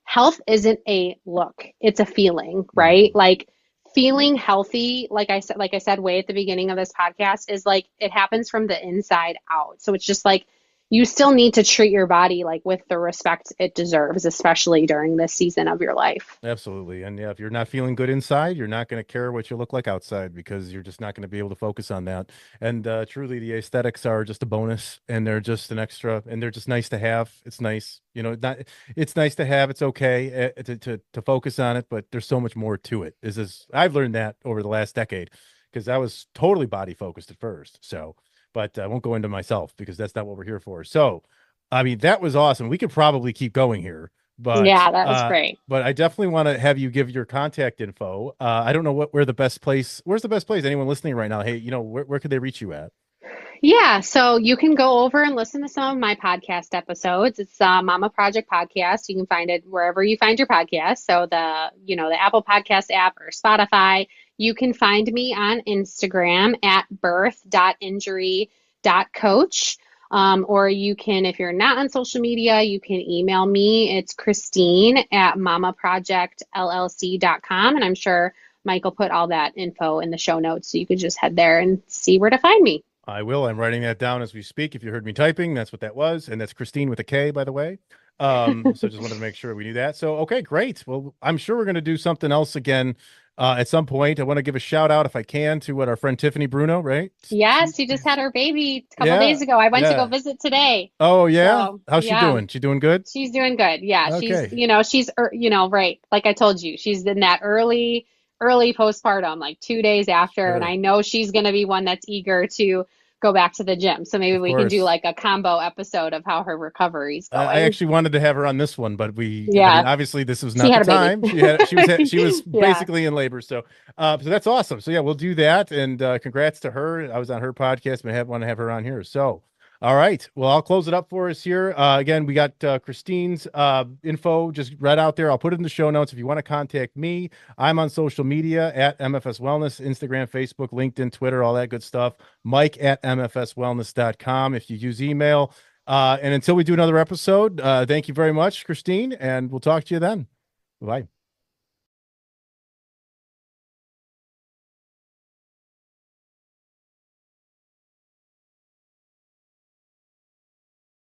health isn't a look, it's a feeling, right? Mhm. Like feeling healthy, like I said way at the beginning of this podcast, is like it happens from the inside out. So it's just like you still need to treat your body like with the respect it deserves, especially during this season of your life. Absolutely. And yeah, if you're not feeling good inside, you're not going to care what you look like outside, because you're just not going to be able to focus on that. And truly, the aesthetics are just a bonus, and they're just an extra, and they're just nice to have. It's nice, you know, not, it's nice to have. It's okay to focus on it, but there's so much more to it. I've learned that over the last decade, because I was totally body focused at first. So, but I won't go into myself because that's not what we're here for. So, I mean, that was awesome. We could probably keep going here, Yeah, that was great. but I definitely want to have you give your contact info. I don't know where's the best place? Anyone listening right now? Hey, you know, where could they reach you at? Yeah, so you can go over and listen to some of my podcast episodes. It's Mama Project Podcast. You can find it wherever you find your podcast. So the Apple Podcast app or Spotify. You can find me on Instagram at birth.injury.coach. Or you can, if you're not on social media, you can email me. It's Kristine at mamaprojectllc.com. And I'm sure Michael put all that info in the show notes. So you could just head there and see where to find me. I will. I'm writing that down as we speak. If you heard me typing, that's what that was. And that's Kristine with a K, by the way. So just wanted to make sure we knew that. So, okay, great. Well, I'm sure we're going to do something else again at some point. I want to give a shout out, if I can, to what our friend Tiffany Bruno, right? Yes, she just had her baby a couple Yeah, days ago. I went to go yeah. visit today. Oh yeah, So, how's she yeah. doing? She doing good? She's doing good. Yeah, Okay, right. Like I told you, she's in that early postpartum, like 2 days after, and sure, I know she's going to be one that's eager to go back to the gym. So maybe of we can do course. like a combo episode of how her recovery's I going. actually wanted to have her on this one, but I mean, Yeah, obviously this was she not the had a baby. time. She was Yeah. basically in labor. So that's awesome. So yeah, we'll do that. And congrats to her. I was on her podcast, but want to have her on here. So, all right. Well, I'll close it up for us here. Again, we got Kristine's info just right out there. I'll put it in the show notes. If you want to contact me, I'm on social media at MFS Wellness, Instagram, Facebook, LinkedIn, Twitter, all that good stuff. Mike at mfswellness.com. If you use email. And until we do another episode, thank you very much, Kristine, and we'll talk to you then. Bye.